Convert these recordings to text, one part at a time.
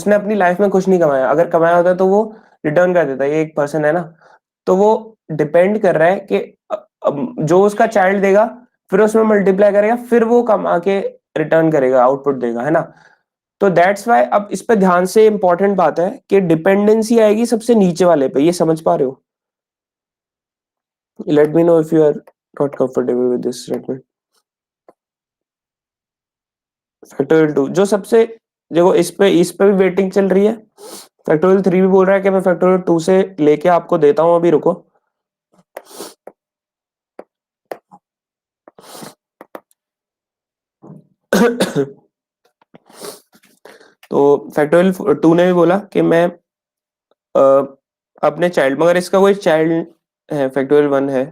उसने अपनी लाइफ में कुछ नहीं कमाया, अगर कमाया होता तो वो रिटर्न कर देता। ये एक पर्सन है ना, तो वो डिपेंड कर रहा है कि जो उसका चाइल्ड देगा फिर उसमें मल्टीप्लाई करेगा, फिर वो कमा के रिटर्न करेगा, आउटपुट देगा, है ना। तो दैट्स वाई अब इस पे ध्यान से इंपॉर्टेंट बात है कि डिपेंडेंसी आएगी सबसे नीचे वाले पे, ये समझ पा रहे हो? Let me know if you are not comfortable with this statement. Factorial 2 जो सबसे, देखो इस पे भी वेटिंग चल रही है। फैक्टोरियल 3 भी बोल रहा है कि मैं फैक्टोरियल 2 से लेके आपको देता हूं, अभी रुको। तो फैक्टोरियल 2 ने भी बोला कि मैं अ, अपने चाइल्ड, मगर इसका कोई चाइल्ड है, फैक्टोरियल 1 है,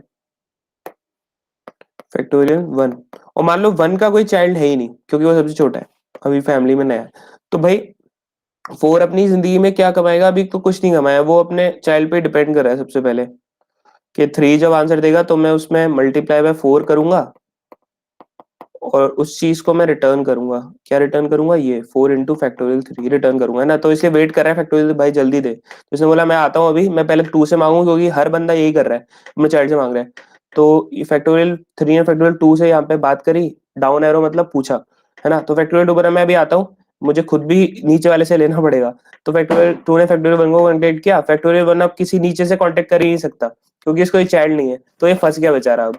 फैक्टोरियल 1, और मान लो 1 का कोई चाइल्ड है ही नहीं क्योंकि वो सबसे छोटा है, अभी फैमिली में नया है। तो भाई 4 अपनी जिंदगी में क्या कमाएगा? अभी तो कुछ नहीं कमाया, वो अपने चाइल्ड पे डिपेंड कर रहा है सबसे पहले, कि 3 जब आंसर देगा तो मैं उसमें मल्टीप्लाई बाय 4 करूंगा और उस चीज को मैं रिटर्न करूंगा। क्या रिटर्न करूंगा? ये 4 इंटू फैक्टोरियल 3 रिटर्न करूंगा, है ना। तो इसलिए वेट कर रहा है फैक्टोरियल, भाई जल्दी दे। तो इसने बोला मैं आता हूँ अभी, मैं पहले 2 से मांगू क्योंकि हर बंदा यही कर रहा है, अपने चाइल्ड से मांग रहा है। तो फैक्टोरियल 3 और फैक्टोरियल 2 से यहाँ पे बात करी, डाउन एरो मतलब पूछा, है ना। तो फैक्टोरियल 2 बोला मैं अभी आता हूँ, मुझे खुद भी नीचे वाले से लेना पड़ेगा। तो फैक्टोरियल 2 ने फैक्टोरियल 1 को कॉन्टेक्ट किया, फैक्टोरियल 1 अब किसी नीचे से कॉन्टेक्ट कर ही नहीं सकता क्योंकि इसको चाइल्ड नहीं है, तो ये फंस गया बेचारा। अब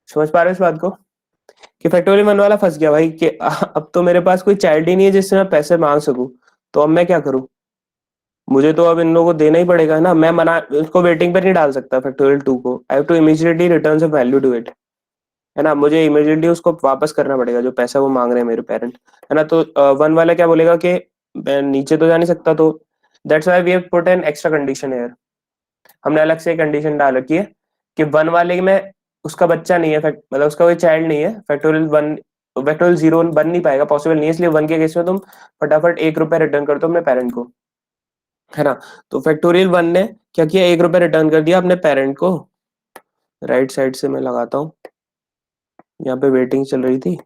समझ पा रहे हो इस बात को, कि फैक्टोरियल वन वाला फंस गया भाई, कि अब तो मेरे पास कोई चाइल्ड ही नहीं है जिससे मैं पैसे मांग सकूं, तो अब मैं क्या करूं? मुझे तो अब इन लोगों को देना ही पड़ेगा ना, मैं मना उसको वेटिंग पर नहीं डाल सकता फैक्टोरियल 2 को। I have to immediately return some value to it, है ना। मुझे इमीडिएटली उसको वापस करना पड़ेगा जो पैसा वो मांग रहे हैं मेरे पेरेंट, है ना। तो वन वाला क्या बोलेगा कि मैं नीचे तो जा नहीं सकता, तो that's why we have put an extra condition here. हमने अलग से कंडीशन डाल रखी है कि 1 वाले में उसका बच्चा नहीं है, मतलब उसका कोई चाइल्ड नहीं है, फैक्टोरियल 1 फैक्टोरियल 0 बन नहीं पाएगा, पॉसिबल नहीं है, इसलिए 1 के केस में तुम फटाफट 1 रुपया रिटर्न कर दो अपने पेरेंट को, है ना। तो फैक्टोरियल 1 ने क्या किया? 1 रुपया रिटर्न कर दिया अपने पेरेंट को। राइट साइड से मैं लगाता हूँ, यहाँ पे वेटिंग चल रही थी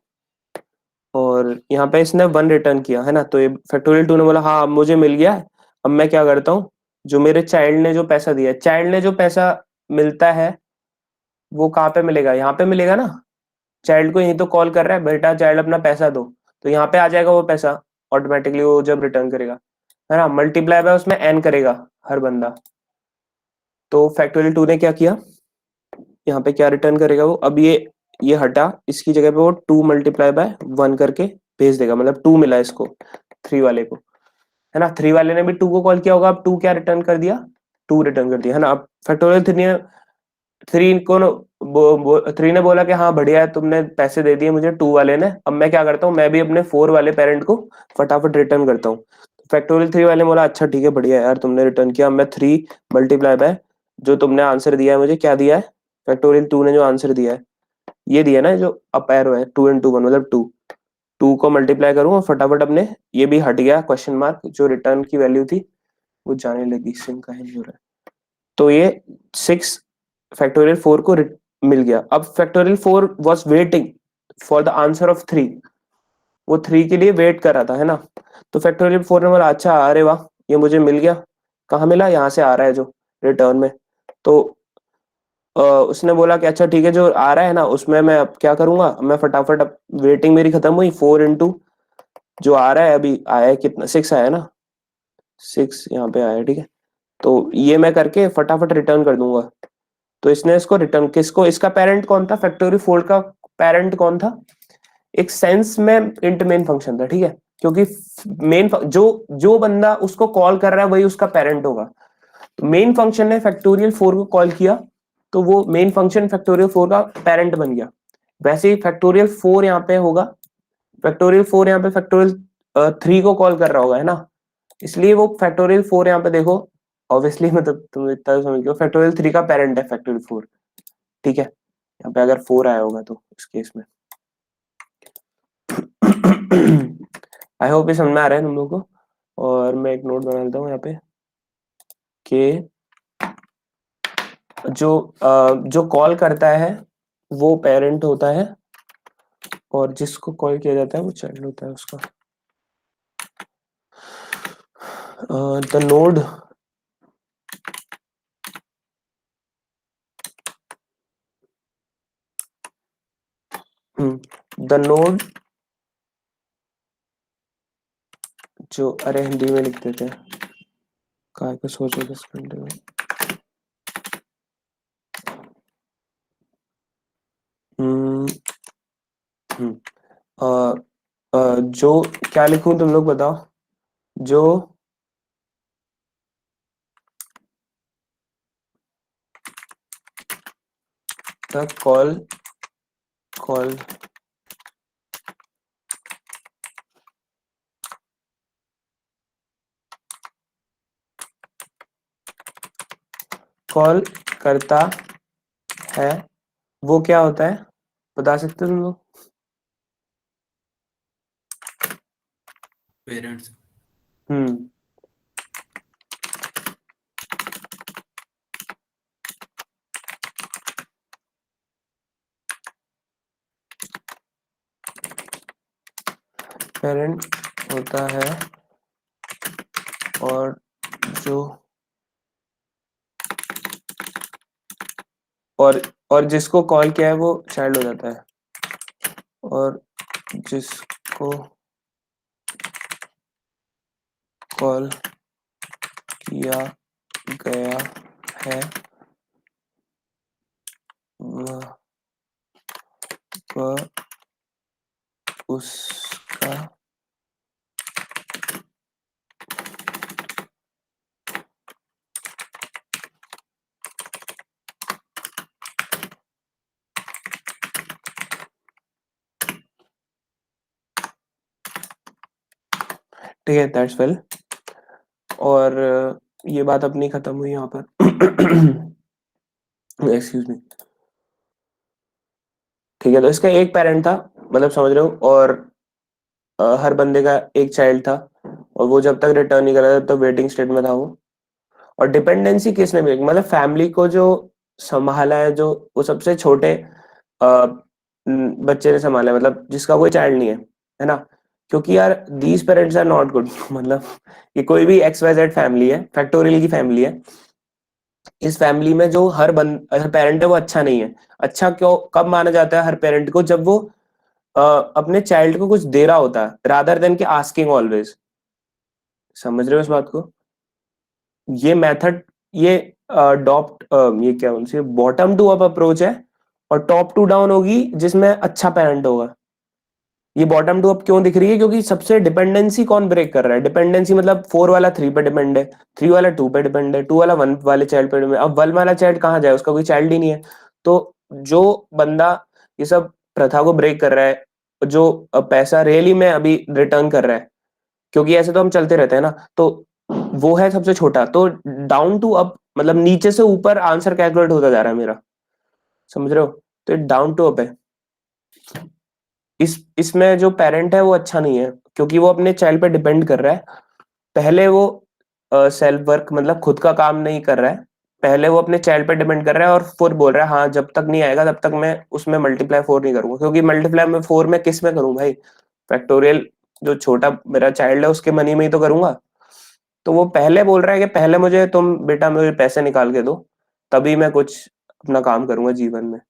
और यहाँ पे इसने 1 रिटर्न किया, है ना। तो ये फैक्टोरियल 2 ने बोला हाँ अब मुझे मिल गया है, अब मैं क्या करता हूँ, जो मेरे चाइल्ड ने जो पैसा दिया है, चाइल्ड ने जो पैसा मिलता है वो कहाँ पे मिलेगा? यहाँ पे मिलेगा ना। चाइल्ड को यही तो कॉल कर रहा है, बेटा चाइल्ड अपना पैसा दो, तो यहाँ पे आ जाएगा वो पैसा ऑटोमेटिकली, वो जब रिटर्न करेगा, है ना। मल्टीप्लाई बाय उसमें एन करेगा हर बंदा। तो फैक्टोरियल 2 ने क्या किया, यहाँ पे क्या रिटर्न करेगा वो? अब ये हटा, इसकी जगह पे वो 2 मल्टीप्लाई बाय 1 करके भेज देगा, मतलब 2 मिला इसको 3 वाले को, है ना। 3 वाले ने भी 2 को कॉल किया होगा, अब 2 क्या रिटर्न कर दिया? 2 रिटर्न कर दिया, है ना। अब फैक्टोरियल 3 को 3 ने बोला कि हाँ बढ़िया है, तुमने पैसे दे दिए मुझे 2 वाले ने, अब मैं क्या करता हूँ, मैं भी अपने 4 वाले पेरेंट को फटाफट रिटर्न करता हूँ। फैक्टोरियल 3 वाले ने बोला अच्छा ठीक है बढ़िया यार तुमने रिटर्न किया, अब मैं 3 मल्टीप्लाई बाय जो तुमने आंसर दिया है मुझे, क्या दिया है फैक्टोरियल 2 ने जो आंसर दिया है, ये दिया ना जो अप एरो है 2 इंटू 1 मतलब 2, 2 को मल्टीप्लाई करूँ और फटाफट अपने, ये भी हट गया क्वेश्चन मार्क, जो रिटर्न की वैल्यू थी वो जाने लगी, सिंक का नहीं हो रहा है। तो ये 6 फैक्टोरियल 4 को मिल गया। अब factorial 4 was waiting for the answer of 3, वो 3 के लिए वेट कर रहा था, है ना। तो फैक्टोरियल 4 ने बोला अच्छा अरे वाह ये मुझे मिल गया, कहाँ मिला? यहाँ से आ रहा है जो रिटर्न में। तो उसने बोला कि अच्छा ठीक है जो आ रहा है ना उसमें मैं अब क्या करूंगा, मैं फटाफट, अब वेटिंग मेरी खत्म हुई, 4 इंटू जो आ रहा है अभी आया है कितना, 6 आया ना, 6 यहाँ पे आया, ठीक है। तो ये मैं करके फटाफट रिटर्न कर दूंगा। तो इसने इसको रिटर्न, किसको, इसका पेरेंट कौन था? फैक्टोरियल 4 का पेरेंट कौन था? एक सेंस में इंट मेन फंक्शन था, ठीक है, क्योंकि मेन जो जो बंदा उसको कॉल कर रहा है वही उसका पेरेंट होगा। तो मेन फंक्शन ने फैक्टोरियल 4 को कॉल किया, तो वो मेन फंक्शन फैक्टोरियल 4 का पेरेंट बन गया। वैसे ही फैक्टोरियल 4 यहाँ पे होगा, फैक्टोरियल 4 यहाँ पे फैक्टोरियल 3 को कॉल कर रहा होगा, है ना। इसलिए वो फैक्टोरियल 4 यहाँ पे देखो, ऑब्वियसली मतलब तुम इतना तो समझ गए, फैक्टोरियल 3 का पेरेंट है फैक्टोरियल 4, ठीक है। यहाँ पे अगर 4 आया होगा तो इस केस में आई होप ये समझ में आ रहा है तुम लोगों को। और मैं एक नोट बना लेता हूँ यहाँ पे कि जो कॉल करता है वो पेरेंट होता है और जिसको कॉल किया जाता है वो चाइल्ड होता है उसका। द नोड, द नोड जो, अरे हिंदी में लिख देते हैं, काय को सोचो 10 घंटे में। हम्म, हम्म, जो, क्या लिखूं तुम लोग बताओ। जो द कॉल कॉल करता है, वो क्या होता है, बता सकते हो तुम लोग। पेरेंट्स। हम्म, पेरेंट होता है, और जो, और जिसको कॉल किया है वो चाइल्ड हो जाता है, और जिसको कॉल किया गया है वह वह उसका, ठीक है, दैट्स वेल। और ये बात अपनी खत्म हुई यहाँ पर। Excuse me. ठीक है, तो इसका एक पेरेंट था, मतलब समझ रहे हो, और हर बंदे का एक चाइल्ड था, और वो जब तक रिटर्न नहीं करा था तब तक वेटिंग स्टेट में था वो। और डिपेंडेंसी किसने ब्रेक, मतलब फैमिली को जो संभाला है, जो वो सबसे छोटे बच्चे ने संभाला है, मतलब जिसका कोई चाइल्ड नहीं है ना। क्योंकि यार these parents are not good. मतलब ये कोई भी एक्स वाई जेड फैमिली है, फैक्टोरियल की फैमिली है, इस फैमिली में जो हर पेरेंट है वो अच्छा नहीं है। अच्छा क्यों, कब माना जाता है हर पेरेंट को, जब वो अपने चाइल्ड को कुछ दे रहा होता है, रादर देन के आस्किंग ऑलवेज। समझ रहे हो इस बात को। ये मेथड, ये अडॉप्ट, ये क्या उनसे बॉटम टू अप अप्रोच है, और टॉप टू डाउन होगी जिसमें अच्छा पेरेंट होगा। ये बॉटम टू अप क्यों दिख रही है, क्योंकि सबसे डिपेंडेंसी कौन ब्रेक कर रहा है, डिपेंडेंसी मतलब 4 वाला 3 पे डिपेंड है, 3 वाला 2 पे डिपेंड है, 2 वाला 1 वाले चाइल्ड पे डिपेंड है। अब 1 वाला चाइल्ड कहाँ जाए, उसका कोई चाइल्ड ही नहीं है। तो जो बंदा ये सब प्रथा को ब्रेक कर रहा है, जो पैसा रियली में अभी रिटर्न कर रहा है, क्योंकि ऐसे तो हम चलते रहते हैं ना, तो वो है सबसे छोटा। तो डाउन टू अप मतलब नीचे से ऊपर आंसर कैलकुलेट होता जा रहा है मेरा। समझ रहे हो। तो डाउन टू अप है। इसमें जो पेरेंट है वो अच्छा नहीं है, क्योंकि वो अपने चाइल्ड पे डिपेंड कर रहा है। पहले वो सेल्फ वर्क मतलब खुद का काम नहीं कर रहा है, पहले वो अपने चाइल्ड पे डिपेंड कर रहा है, और फिर बोल रहा है हाँ जब तक नहीं आएगा तब तक मैं उसमें मल्टीप्लाई 4 नहीं करूंगा, क्योंकि मल्टीप्लाई में 4 में किस में करूं भाई, फैक्टोरियल जो छोटा मेरा चाइल्ड है उसके मनी में ही तो करूंगा। तो वो पहले बोल रहा है कि पहले मुझे तुम बेटा मुझे पैसे निकाल के दो, तभी मैं कुछ अपना काम करूंगा जीवन में।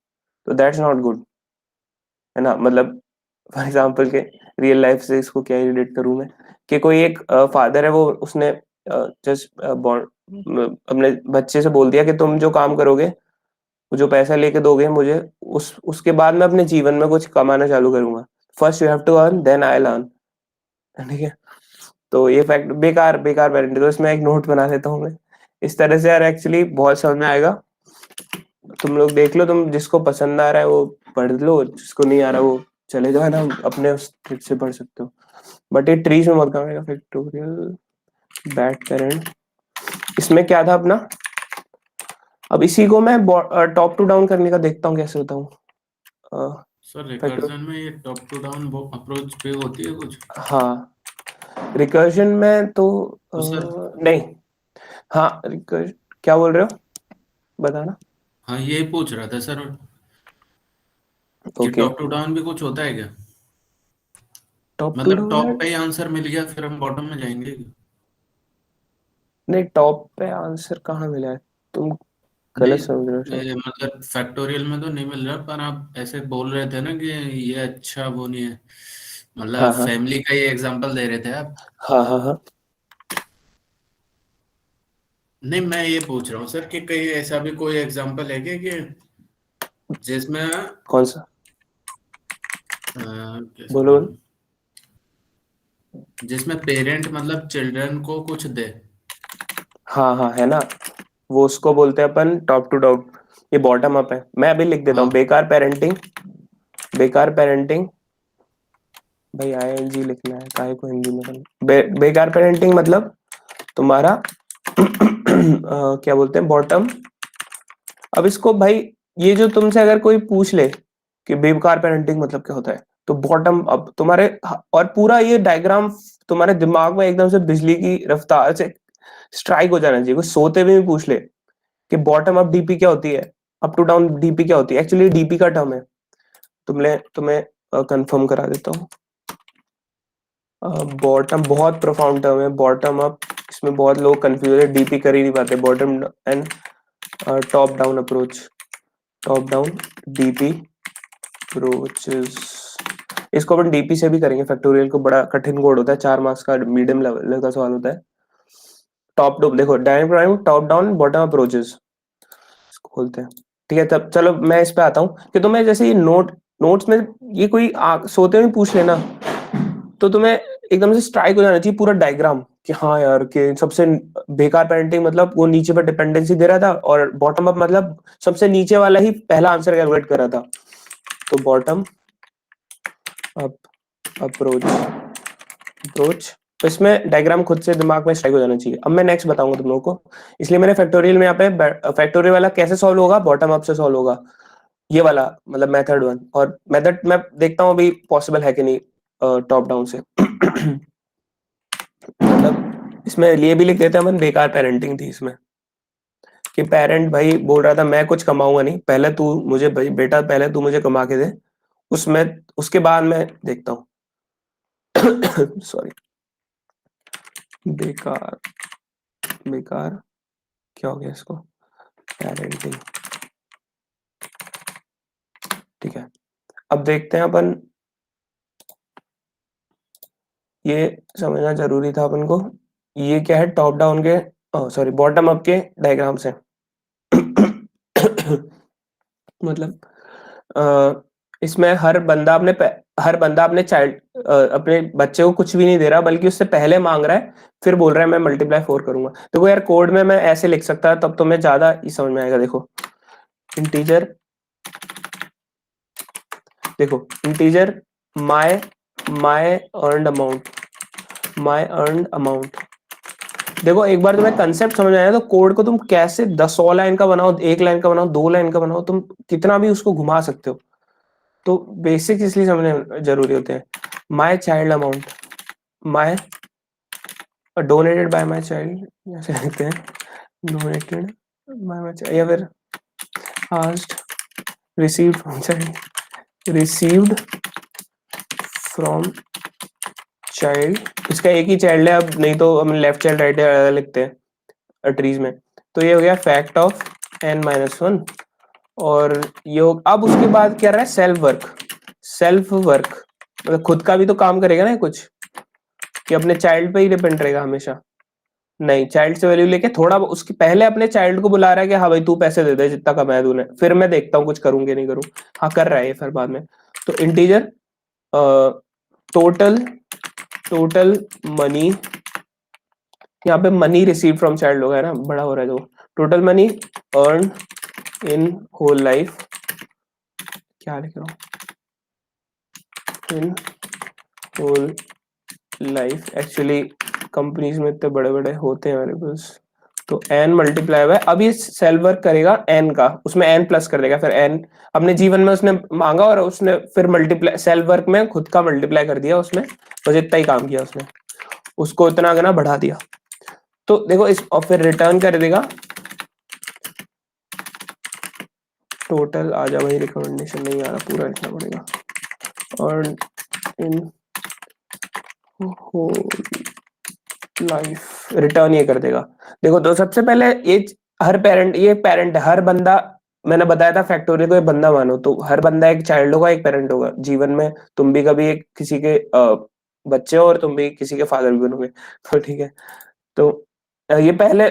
तो दैट्स नॉट गुड, है ना। मतलब फॉर एग्जाम्पल के रियल लाइफ से इसको क्या रिलेट करूं मैं, कि कोई एक फादर है, वो उसने जस्ट अपने बच्चे से बोल दिया कि तुम जो काम करोगे, जो पैसा लेके दोगे मुझे, उसके बाद मैं अपने जीवन में कुछ कमाना चालू करूंगा। First you have to earn then I earn. ठीक है। तो ये फैक्ट बेकार बेकार पेरेंट है, तो इसमें एक नोट बना देता हूँ मैं। इस तरह से यार एक्चुअली बहुत समझ में आएगा। तुम लोग देख लो, तुम जिसको पसंद आ रहा है वो पढ़ लो, जिसको नहीं आ रहा वो चले जाओ, है ना, अपने उस ट्रिक से पढ़ सकते हो। बट ये ट्रीज में मत करेगा फैक्टोरियल बैड पेरेंट। इसमें क्या था अपना, अब इसी को मैं टॉप टू डाउन करने का देखता हूँ कैसे होता हूँ। सर फैक्टर, रिकर्जन में ये टॉप टू डाउन अप्रोच पे होती है कुछ? हाँ रिकर्जन में तो तो सर, नहीं। हाँ रिकर्ज, क्या बोल रहे हो, बताना। हाँ ये पूछ रहा था सर कि ओके, टॉप टू डाउन भी कुछ होता है क्या? टॉप टू मतलब डाउन टॉप यार, पे ही आंसर मिल गया फिर हम बॉटम में जाएंगे? नहीं, टॉप पे आंसर कहाँ मिला है, तुम गलत नहीं, समझ रहे हो शायद। मतलब फैक्टोरियल में तो नहीं मिल रहा, पर आप ऐसे बोल रहे थे ना कि ये अच्छा वो नहीं है, मतलब हाँ हाँ फैमिली का ही एग्जांपल दे रहे थे आप। हाँ हाँ हाँ। नहीं, मैं ये पूछ रहा हूँ सर कि कहीं ऐसा भी कोई एग्जांपल है क्या कि जिसमें कौन सा? कैसे बोलो बोलो। बोलूं, जिसमें पेरेंट मतलब चिल्ड्रन को कुछ दे। हाँ हाँ, है ना, वो उसको बोलते हैं अपन टॉप टू डाउन। ये बॉटम अप है, मैं अभी लिख देता हूँ, हाँ बेकार पेरेंटिंग। बेकार पेरेंटिंग, भाई आईएनजी लिखना है, काहे को हिंदी में करना? बेकार पेरेंटिंग मतलब तुम्हारा क्या बोलते हैं, बॉटम। अब इसको भाई, ये जो तुमसे अगर कोई पूछ ले कि बेकार पेरेंटिंग मतलब क्या होता है, तो बॉटम अप तुम्हारे, और पूरा ये डायग्राम तुम्हारे दिमाग में एकदम से बिजली की रफ्तार से स्ट्राइक हो जाना चाहिए। कोई सोते हुए भी पूछ ले कि बॉटम अप डीपी क्या होती है, अप टू डाउन डीपी क्या होती है, एक्चुअली डीपी का टर्म है। तुम्हें कंफर्म करा देता हूँ। बॉटम बहुत प्रोफाउंड टर्म है, बॉटम अप। इसमें बहुत लोग कंफ्यूज है, डीपी कर ही नहीं पाते। Bottom and top down approach, top down DP approaches. इसको अपन डीपी से भी करेंगे, फैक्टोरियल को बड़ा कठिन कोड होता है, 4 मार्क्स का मीडियम लेवल का सवाल होता है। टॉप टू देखो, diagram top down bottom approaches खोलते हैं। ठीक है, तब चलो मैं इस पे आता हूँ कि तुम्हें जैसे ये नोट्स में ये कोई सोते हुए पूछ लेना, तो तुम्हें एकदम से स्ट्राइक हो जाना चाहिए पूरा डायग्राम कि हाँ यार, कि सबसे बेकार पेरेंटिंग मतलब वो नीचे पर डिपेंडेंसी दे रहा था, और बॉटम अप मतलब सबसे नीचे वाला ही पहला आंसर कैलकुलेट कर रहा था। तो बॉटम अप अप्रोच, अप्रोच, तो इसमें डायग्राम खुद से दिमाग में स्ट्राइक हो जाना चाहिए। अब मैं नेक्स्ट बताऊंगा तुम लोगों को, इसलिए मैंने फैक्टोरियल में यहाँ पे फैक्टोरियल वाला कैसे सॉल्व होगा, बॉटम अप से सॉल्व होगा, ये वाला मतलब मेथड वन। और मेथड मैं देखता हूँ अभी पॉसिबल है कि नहीं टॉप डाउन से। मतलब इसमें लिए भी लिख देते हैं अपन, बेकार पेरेंटिंग थी इसमें, कि पेरेंट भाई बोल रहा था मैं कुछ कमाऊंगा नहीं, पहले तू मुझे भाई बेटा, पहले तू मुझे कमा के दे, उसमें उसके बाद मैं देखता हूँ। सॉरी, बेकार, बेकार क्या हो गया इसको, पेरेंटिंग। ठीक है, अब देखते हैं अपन, ये समझना जरूरी था अपन को, ये क्या है, टॉप डाउन के, सॉरी बॉटम अप के डायग्राम से। मतलब इसमें हर बंदा अपने चाइल्ड अपने बच्चे को कुछ भी नहीं दे रहा, बल्कि उससे पहले मांग रहा है, फिर बोल रहा है मैं मल्टीप्लाई 4 करूंगा। देखो यार, कोड में मैं ऐसे लिख सकता तब तो मैं ज्यादा ही समझ में आएगा। देखो इंटीजर, देखो integer my my earned amount, my earned amount. देखो एक बार तुम्हें कंसेप्ट समझ आया तो कोड को तुम कैसे 10 100 लाइन का बनाओ, 1 लाइन का बनाओ, 2 लाइन का बनाओ, तुम कितना भी उसको घुमा सकते हो। तो बेसिक्स इसलिए समझने जरूरी होते हैं। My child amount, my donated bye my child ऐसे लिखते हैं, डोनेटेड बाय माय चाइल्ड, या फिर asked, received from child, received from child. इसका एक ही चाइल्ड है, अब नहीं तो हम लेफ्ट चाइल्ड राइट लिखते हैं ट्रीज में। तो ये हो गया फैक्ट ऑफ n-1। और ये अब उसके बाद क्या रहा है, सेल्फ वर्क। सेल्फ वर्क मतलब खुद का भी तो काम करेगा ना कुछ, कि अपने चाइल्ड पे ही डिपेंड रहेगा हमेशा? नहीं, चाइल्ड से वैल्यू लेके थोड़ा उसके पहले अपने चाइल्ड को बुला रहा है कि हाँ भाई तू पैसे दे दे जितना कमाया तूने, फिर मैं देखता हूँ कुछ करूंगे नहीं करूँ। हाँ कर रहा है ये फिर बाद में। तो इंटीजर टोटल, टोटल मनी, यहाँ पे मनी रिसीव फ्रॉम चाइल्ड होगा ना, बड़ा हो रहा है। तो total money earn in whole life, क्या लिख रहा हूँ, in whole life. Actually companies में इतने बड़े बड़े होते हैं वेरिएबल्स, तो n मल्टीप्लाई हुआ है। अब ये सेल वर्क करेगा n का, उसमें n प्लस कर देगा, फिर n अपने जीवन में उसने मांगा और उसने फिर मल्टीप्लाई सेल वर्क में खुद का मल्टीप्लाई कर दिया उसने, बस इतना ही काम किया उसने, उसको इतना गना बढ़ा दिया। तो देखो इस, और फिर रिटर्न कर देगा टोटल। आ जा भाई, रिकमेंडेशन नहीं आ रहा, पूरा लिखना पड़ेगा। और इन होल लाइफ रिटर्न ये कर देगा। देखो तो सबसे पहले ये हर पेरेंट, ये पेरेंट है, हर बंदा, मैंने बताया था फैक्टोरियल को एक बंदा मानो, तो हर बंदा एक चाइल्ड होगा, एक पेरेंट होगा जीवन में। तुम भी कभी एक किसी के बच्चे हो, और तुम भी किसी के फादर भी बनोगे। तो ठीक है, तो ये पहले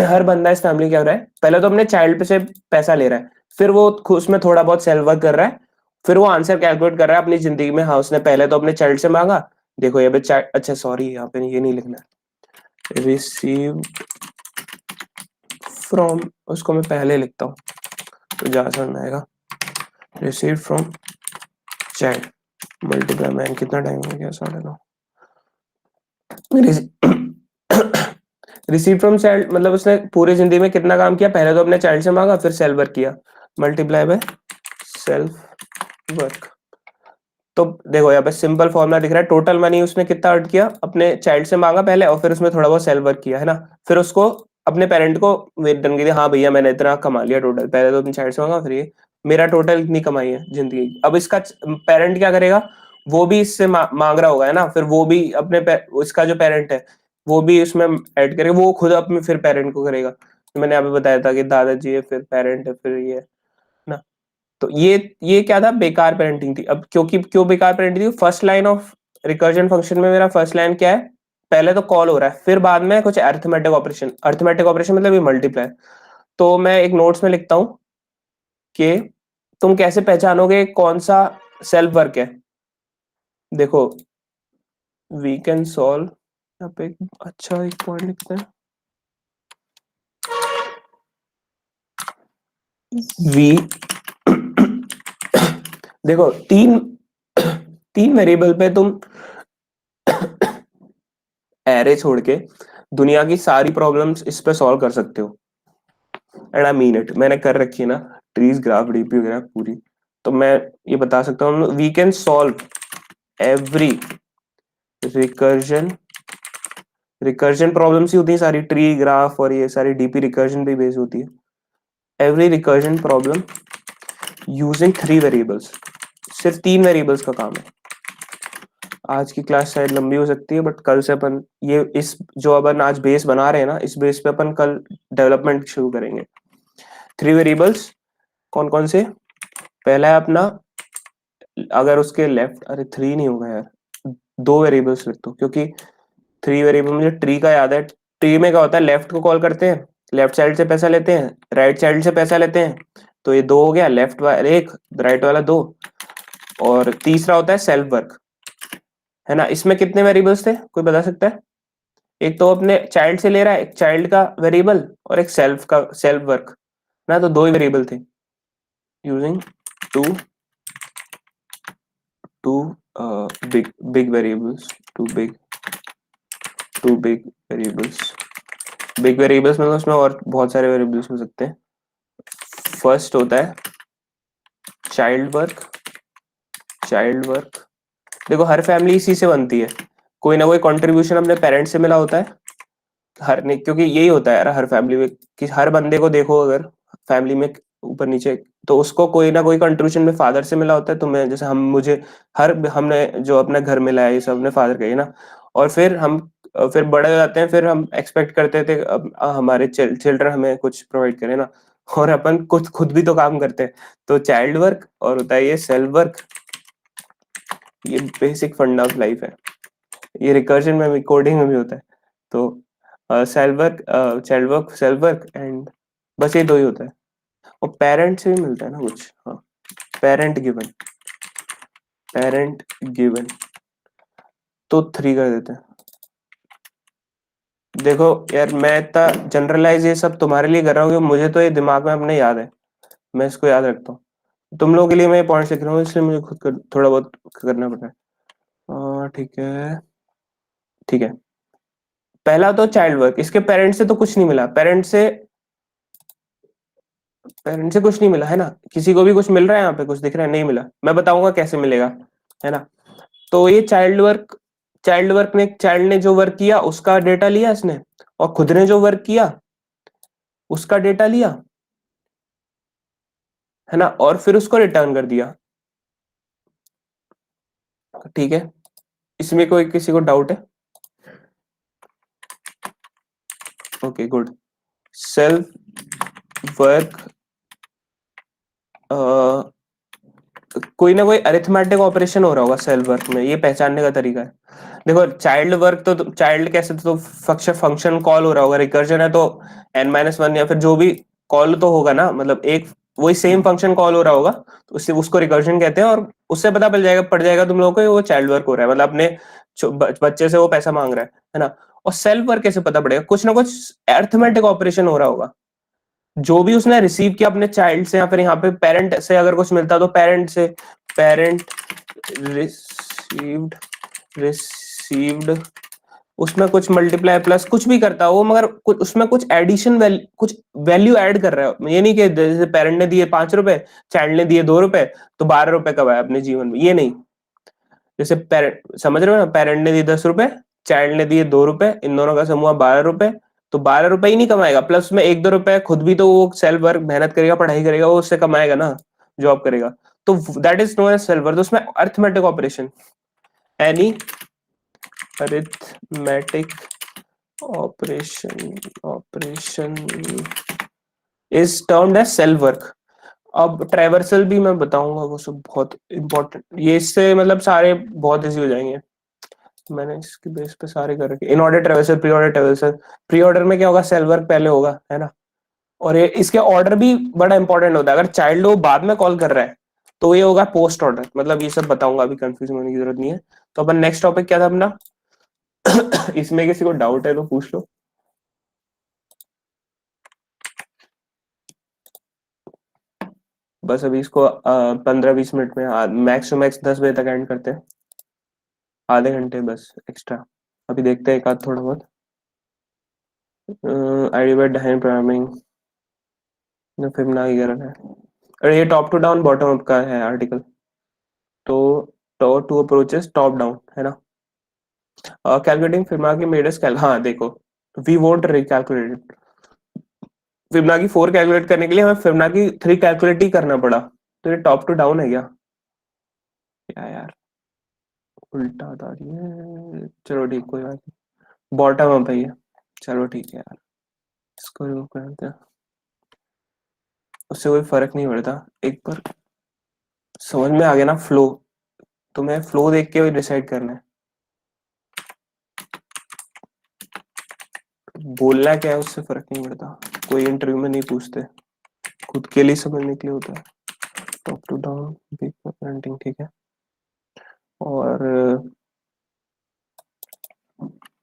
हर बंदा इस फैमिली क्या हो रहा है, पहले तो अपने चाइल्ड पे से पैसा ले रहा है, फिर वो उसमें थोड़ा बहुत सेल्फ वर्क कर रहा है, फिर वो आंसर कैलकुलेट कर रहा है अपनी जिंदगी में। हाँ, उसने पहले तो अपने चाइल्ड से मांगा। देखो ये बच्चा, अच्छा सॉरी यहाँ पे ये नहीं लिखना है, रिसीव फ्रॉम, उसको मैं पहले लिखता हूँ तो ज्यादा समझ में आएगा। Receive from child multiply, man कितना टाइम हो गया, 9:30। रिसीव फ्रॉम चाइल्ड मतलब उसने पूरी जिंदगी में कितना काम किया, पहले तो अपने चाइल्ड से मांगा, फिर सेल्फ वर्क किया, मल्टीप्लाई बाय सेल्फ वर्क। तो देखो यहाँ पे सिंपल फॉर्मूला दिख रहा है, टोटल मनी उसने कितना अर्न किया, अपने चाइल्ड से मांगा पहले, और फिर उसमें थोड़ा बहुत सेल्फ वर्क किया है ना, फिर उसको अपने पेरेंट को वेतन के दिया, हाँ भैया मैंने इतना कमा लिया टोटल, पहले तो अपने चाइल्ड से मांगा, फिर ये मेरा टोटल इतनी कमाई है जिंदगी। अब इसका पेरेंट क्या करेगा, वो भी इससे मांग रहा होगा है ना, फिर वो भी अपने उसका जो पेरेंट है वो भी उसमें ऐड करेगा, वो खुद अपने फिर पेरेंट को करेगा। मैंने यहाँ पे बताया था कि दादाजी है, फिर पेरेंट है, फिर ये ना। तो ये क्या था, बेकार पेरेंटिंग थी। अब क्योंकि क्यों बेकार पेरेंटिंग थी, first line of recursion function में मेरा फर्स्ट लाइन क्या है, पहले तो कॉल हो रहा है, फिर बाद में कुछ अरिथमेटिक ऑपरेशन, अरिथमेटिक ऑपरेशन मतलब ये मल्टीप्लाई। तो मैं एक नोट्स में लिखता हूं कि तुम कैसे पहचानोगे कौन सा सेल्फ वर्क है। देखो वी कैन सॉल्व, यहाँ पे अच्छा एक पॉइंट लिखते हैं, वी देखो तीन तीन वेरिएबल पे तुम एरे छोड़ के दुनिया की सारी प्रॉब्लम्स इस पे सॉल्व कर सकते हो, एंड आई मीन इट, मैंने कर रखी है ना, ट्रीज ग्राफ डीपी वगैरह पूरी। तो मैं ये बता सकता हूँ, we can solve every recursion, recursion problems ही होती है सारी, ट्री ग्राफ और ये सारी डीपी रिकर्जन पे बेस होती है। Every recursion problem using 3 variables, सिर्फ 3 वेरिएबल्स का काम है। आज की क्लास शायद लंबी हो सकती है, बट कल से अपन ये इस जो अपन आज बेस बना रहे हैं ना, इस बेस पे अपन कल डेवलपमेंट शुरू करेंगे। 3 वेरिएबल्स कौन कौन से, पहला है अपना, अगर उसके लेफ्ट, अरे 3 नहीं होगा यार, 2 वेरिएबल्स लिख दो, क्योंकि 3 वेरिएबल मुझे ट्री का याद है। ट्री में क्या होता है, लेफ्ट को कॉल करते हैं, लेफ्ट साइड से पैसा लेते हैं, राइट साइड से पैसा लेते हैं, तो ये 2 हो गया, लेफ्ट वाला 1, राइट वाला 2, और तीसरा होता है सेल्फ वर्क, है ना। इसमें कितने वेरिएबल्स थे, कोई बता सकता है? एक तो अपने चाइल्ड से ले रहा है, एक चाइल्ड का वेरिएबल और एक सेल्फ का सेल्फ वर्क ना, तो 2 ही वेरिएबल थे। Using two two big big variables, two big variables, big variables मतलब उसमें और बहुत सारे वेरिएबल्स हो सकते हैं। फर्स्ट होता है चाइल्ड वर्क, चाइल्ड वर्क, देखो हर फैमिली इसी से बनती है, कोई ना कोई कंट्रीब्यूशन अपने पेरेंट्स से मिला होता है, हर नहीं, क्योंकि यही होता है यार हर फैमिली में, कि हर बंदे को देखो अगर फैमिली में ऊपर नीचे, तो उसको कोई ना कोई कंट्रीब्यूशन में फादर से मिला होता है। तो मैं जैसे हम मुझे हर हमने जो अपना घर मिला है ये सब अपने फादर का ही ना, और फिर हम फिर बड़े हो जाते हैं, फिर हम एक्सपेक्ट करते थे अब हमारे चिल्ड्रन हमें कुछ प्रोवाइड करें ना, और अपन कुछ खुद भी तो काम करते हैं। तो चाइल्ड वर्क और होता है ये सेल्फ वर्क, ये बेसिक फंडा ऑफ लाइफ है, ये रिकर्जन में भी कोडिंग में भी होता है। तो self work, child work, self work, and बस ये 2 ही होता है। और पेरेंट से भी मिलता है ना कुछ, हाँ, पेरेंट गिवन, पेरेंट गिवन तो 3 कर देते हैं। देखो यार मैं इतना जनरलाइज ये सब तुम्हारे लिए कर रहा हूँ कि मुझे तो ये दिमाग में अपने याद है, मैं इसको याद रखता हूँ। तुम लोगों के लिए मैं ये पॉइंट्स लिख रहा हूँ, इसलिए मुझे खुद थोड़ा बहुत करना पड़ रहा है। ठीक है, ठीक है। पहला तो चाइल्ड वर्क, इसके पेरेंट्स से तो कुछ नहीं मिला, पेरेंट्स से कुछ नहीं मिला है ना, किसी को भी कुछ मिल रहा है यहाँ पे, कुछ दिख रहा है, नहीं मिला, मैं बताऊंगा कैसे मिलेगा, है ना। तो ये चाइल्ड वर्क ने, चाइल्ड ने जो वर्क किया उसका डेटा लिया इसने, और खुद ने जो वर्क किया उसका डेटा लिया, है ना, और फिर उसको रिटर्न कर दिया। ठीक है, इसमें कोई किसी को डाउट है? Okay good. सेल्फ वर्क कोई ना कोई अरिथमेटिक ऑपरेशन हो रहा होगा सेल्फ वर्क में, ये पहचानने का तरीका है। देखो चाइल्ड वर्क तो चाइल्ड कैसे, तो फंक्शन कॉल हो रहा होगा, रिकर्जन है तो n-1 या फिर जो भी कॉल तो होगा ना, मतलब एक वही सेम फंक्शन कॉल हो रहा होगा, तो उससे उसको रिकर्जन कहते हैं। और उससे पता पड़ जाएगा तुम लोगों को वो चाइल्ड वर्क हो रहा है, मतलब अपने बच्चे से वो पैसा मांग रहा है ना। और सेल्फ वर्क कैसे पता पड़ेगा, कुछ ना कुछ अरिथमेटिक ऑपरेशन हो रहा होगा, जो भी उसने रिसीव किया अपने चाइल्ड से, या फिर यहाँ पे पेरेंट से अगर कुछ मिलता तो पेरेंट से, पेरेंट रिसीव्ड, रिसीव्ड उसमें कुछ मल्टीप्लाई प्लस कुछ भी करता हो, मगर कुछ उसमें कुछ एडिशन वैल्यू, कुछ वैल्यू ऐड कर रहा है। ये नहीं कि जैसे पेरेंट ने दिए 5 रुपए, चाइल्ड ने दिए 2 रुपए, तो 12 रुपए कमाए अपने जीवन में, ये नहीं। जैसे पेरेंट, समझ रहे हो ना, पेरेंट ने दिए 10 रुपए, चाइल्ड ने दिए 2 रुपए, इन दोनों का समूह 12 रुपए, तो 12 रुपए ही नहीं कमाएगा, प्लस में 1-2 रुपए खुद भी तो वो सेल्फ वर्क मेहनत करेगा, पढ़ाई करेगा, वो उससे कमाएगा ना, जॉब करेगा। तो that is known as self work. उसमें arithmetic operation, any arithmetic operation, operation is termed as self work. अब ट्रेवर्सल भी मैं बताऊंगा, वो सब बहुत इंपॉर्टेंट, ये इससे मतलब सारे बहुत इजी हो जाएंगे। मैंने इसके बेस पे सारे कर रखे, in order traversal, pre order traversal. Pre order में क्या होगा, सेल वर्क पहले होगा, है ना। और ये इसके ऑर्डर भी बड़ा इंपॉर्टेंट होता है, अगर चाइल्ड वो बाद में कॉल कर रहा है तो ये होगा पोस्ट ऑर्डर, मतलब ये सब बताऊंगा, अभी कंफ्यूज होने की जरूरत नहीं है। तो अपन नेक्स्ट टॉपिक क्या था अपना? इसमें किसी को डाउट है तो पूछ लो। बस अभी इसको 15-20 मिनट में, मैक्स टू मैक्स 10 बजे तक एंड करते हैं, आधे घंटे बस एक्स्ट्रा। अभी देखते हैं एक आध थोड़ा बहुत ID by dynamic programming, Fibonacci है। और ये top to down bottom up का है आर्टिकल, तो टू अप्रोचेस टॉप डाउन, है ना। कैलकुलेटिंग फिबोनाची मेड अस हाँ देखो, we won't recalculate Fibonacci 4 calculate करने के लिए हमें फिबोनाची 3 कैलकुलेट ही करना पड़ा, तो ये टॉप टू डाउन है क्या? क्या यार, उल्टा बता रही है। चलो ठीक, कोई बात नहीं, बॉटम अप है ये। चलो ठीक है यार, इसको रिमूव कर देते हैं, उससे कोई फर्क नहीं पड़ता। एक बार समझ में आ गया ना फ्लो, तो मैं फ्लो देख के डिसाइड करना है, बोलना क्या है उससे फर्क नहीं पड़ता, कोई इंटरव्यू में नहीं पूछते, खुद के लिए समझने के लिए होता है। Top to down big parenting, ठीक है। और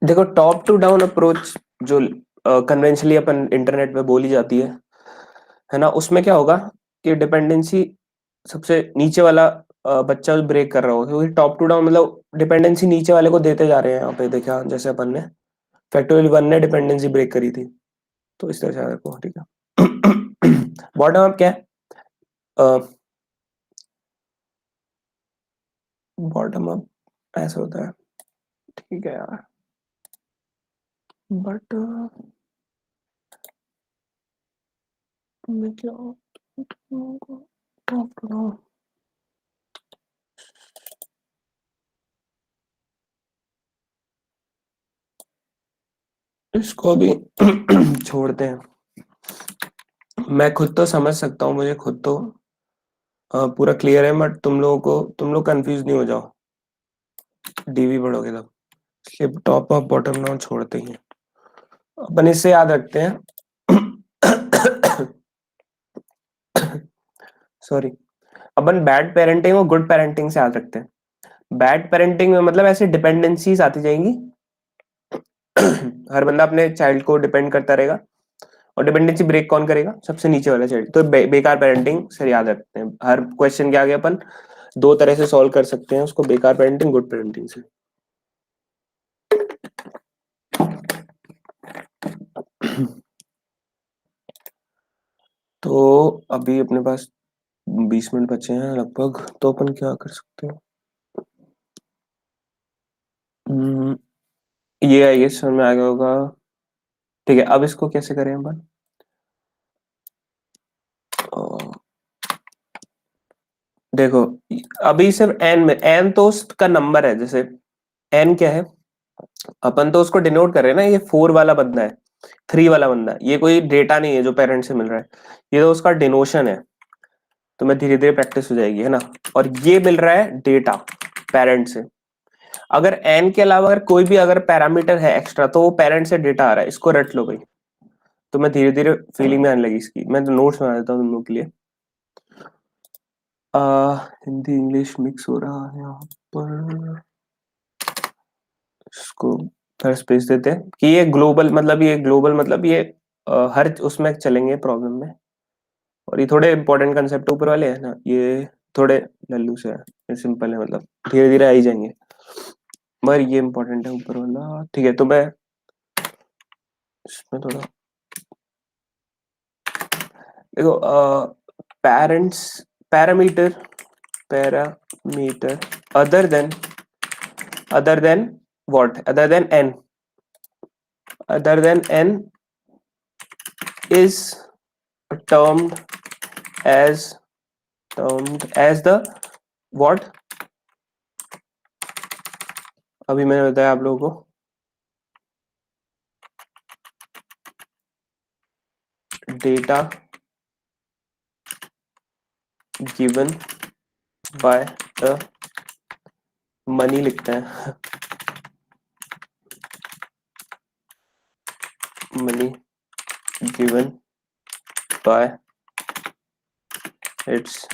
देखो टॉप टू डाउन अप्रोच जो कन्वेंशनली अपन इंटरनेट पे बोली जाती है ना, उसमें क्या होगा कि डिपेंडेंसी सबसे नीचे वाला बच्चा ब्रेक कर रहा होगा, क्योंकि टॉप टू डाउन मतलब डिपेंडेंसी नीचे वाले को देते जा रहे हैं। यहाँ पे देखा जैसे अपन ने फैक्टोरियल 1 ने डिपेंडेंसी ब्रेक करी थी, तो इस तरह से देखो, ठीक है। बॉटम अप क्या है? बॉटम अप ऐसा होता है, ठीक है यार, बट मैं क्या टॉप टू डाउन, इसको भी छोड़ते हैं। मैं खुद तो समझ सकता हूँ, मुझे खुद तो पूरा क्लियर है, बट तुम लोग कंफ्यूज नहीं हो जाओ, डीवी पढ़ोगे तब, इसलिए टॉप अप बॉटम डाउन छोड़ते ही हैं। अपन इससे याद रखते हैं। सॉरी, अपन बैड पेरेंटिंग और गुड पेरेंटिंग से याद रखते हैं। बैड पेरेंटिंग में मतलब ऐसे डिपेंडेंसीज आती जाएंगी, हर बंदा अपने चाइल्ड को डिपेंड करता रहेगा, और डिपेंडेंसी ब्रेक कौन करेगा? सबसे नीचे वाला चाइल्ड। तो बेकार पेरेंटिंग से याद रखते हैं, हर क्वेश्चन के आगे अपन दो तरह से सॉल्व कर सकते हैं उसको, बेकार पेरेंटिंग, गुड पेरेंटिंग से। तो अभी अपने पास 20 मिनट बचे हैं लगभग, तो अपन क्या कर सकते हैं? ये आई गेस समझ में आ गया होगा, ठीक है। अब इसको कैसे करें अपन? देखो अभी सिर्फ एन में, एन तो उसका नंबर है, जैसे एन क्या है, अपन तो उसको डिनोट कर रहे हैं ना, ये 4 वाला बंदा है, 3 वाला बंदा, ये कोई डेटा नहीं है जो पेरेंट से मिल रहा है, ये तो उसका डिनोशन है। तो मैं धीरे धीरे प्रैक्टिस हो जाएगी, है ना। और ये मिल रहा है डेटा पेरेंट से। अगर एन के अलावा अगर कोई भी अगर पैरामीटर है एक्स्ट्रा, तो वो पेरेंट से डेटा आ रहा है, इसको रट लो भाई। तो मैं धीरे धीरे फीलिंग में आने लगी इसकी। मैं तो नोट्स बना देता हूँ तुम लोग के लिए। हिंदी इंग्लिश मिक्स हो रहा है यहाँ पर, इसको थोड़ा स्पेस देते हैं कि ये ग्लोबल मतलब, ये ग्लोबल मतलब ये हर उसमें चलेंगे प्रॉब्लम में। और ये थोड़े इंपॉर्टेंट कंसेप्ट ऊपर वाले हैं ना, ये थोड़े लल्लू से है, सिंपल है, मतलब धीरे धीरे आ ही जाएंगे। मगर ये इंपॉर्टेंट है ऊपर वाला, ठीक है। तो मैं इसमें थोड़ा देखो, parents parameter parameter other than what, other than n is termed as the what, अभी मैंने बताया आप लोगों को, data given by the money लिखते हैं, money given by it's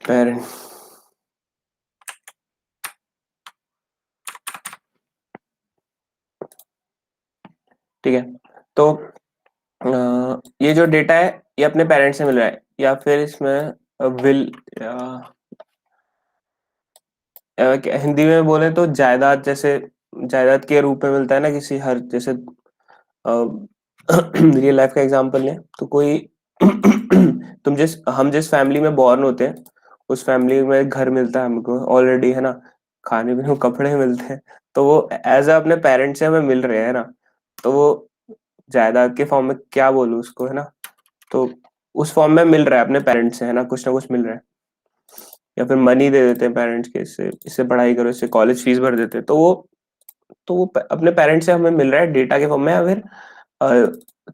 parent. ठीक है। तो ये जो डेटा है ये अपने पेरेंट्स से मिल रहा है, या फिर इसमें विल, हिंदी में बोले तो जायदाद, जैसे जायदाद के रूप में मिलता है ना किसी, हर जैसे रियल लाइफ का एग्जांपल लें तो कोई हम जिस फैमिली में बॉर्न होते हैं, उस फैमिली में घर मिलता है हमको ऑलरेडी, है ना, खाने पीने को कपड़े मिलते हैं, तो वो एज अ अपने पेरेंट्स से हमें मिल रहे हैं ना, तो वो जायदाद के फॉर्म में क्या बोलूं उसको, है ना, तो उस फॉर्म में मिल रहा है अपने पेरेंट्स से, है ना, कुछ ना कुछ मिल रहा है। या फिर मनी दे देते हैं पेरेंट्स के, इससे इससे पढ़ाई करो, इससे कॉलेज फीस भर देते हैं, तो वो अपने पेरेंट्स से हमें मिल रहा है डेटा के फॉर्म में, या फिर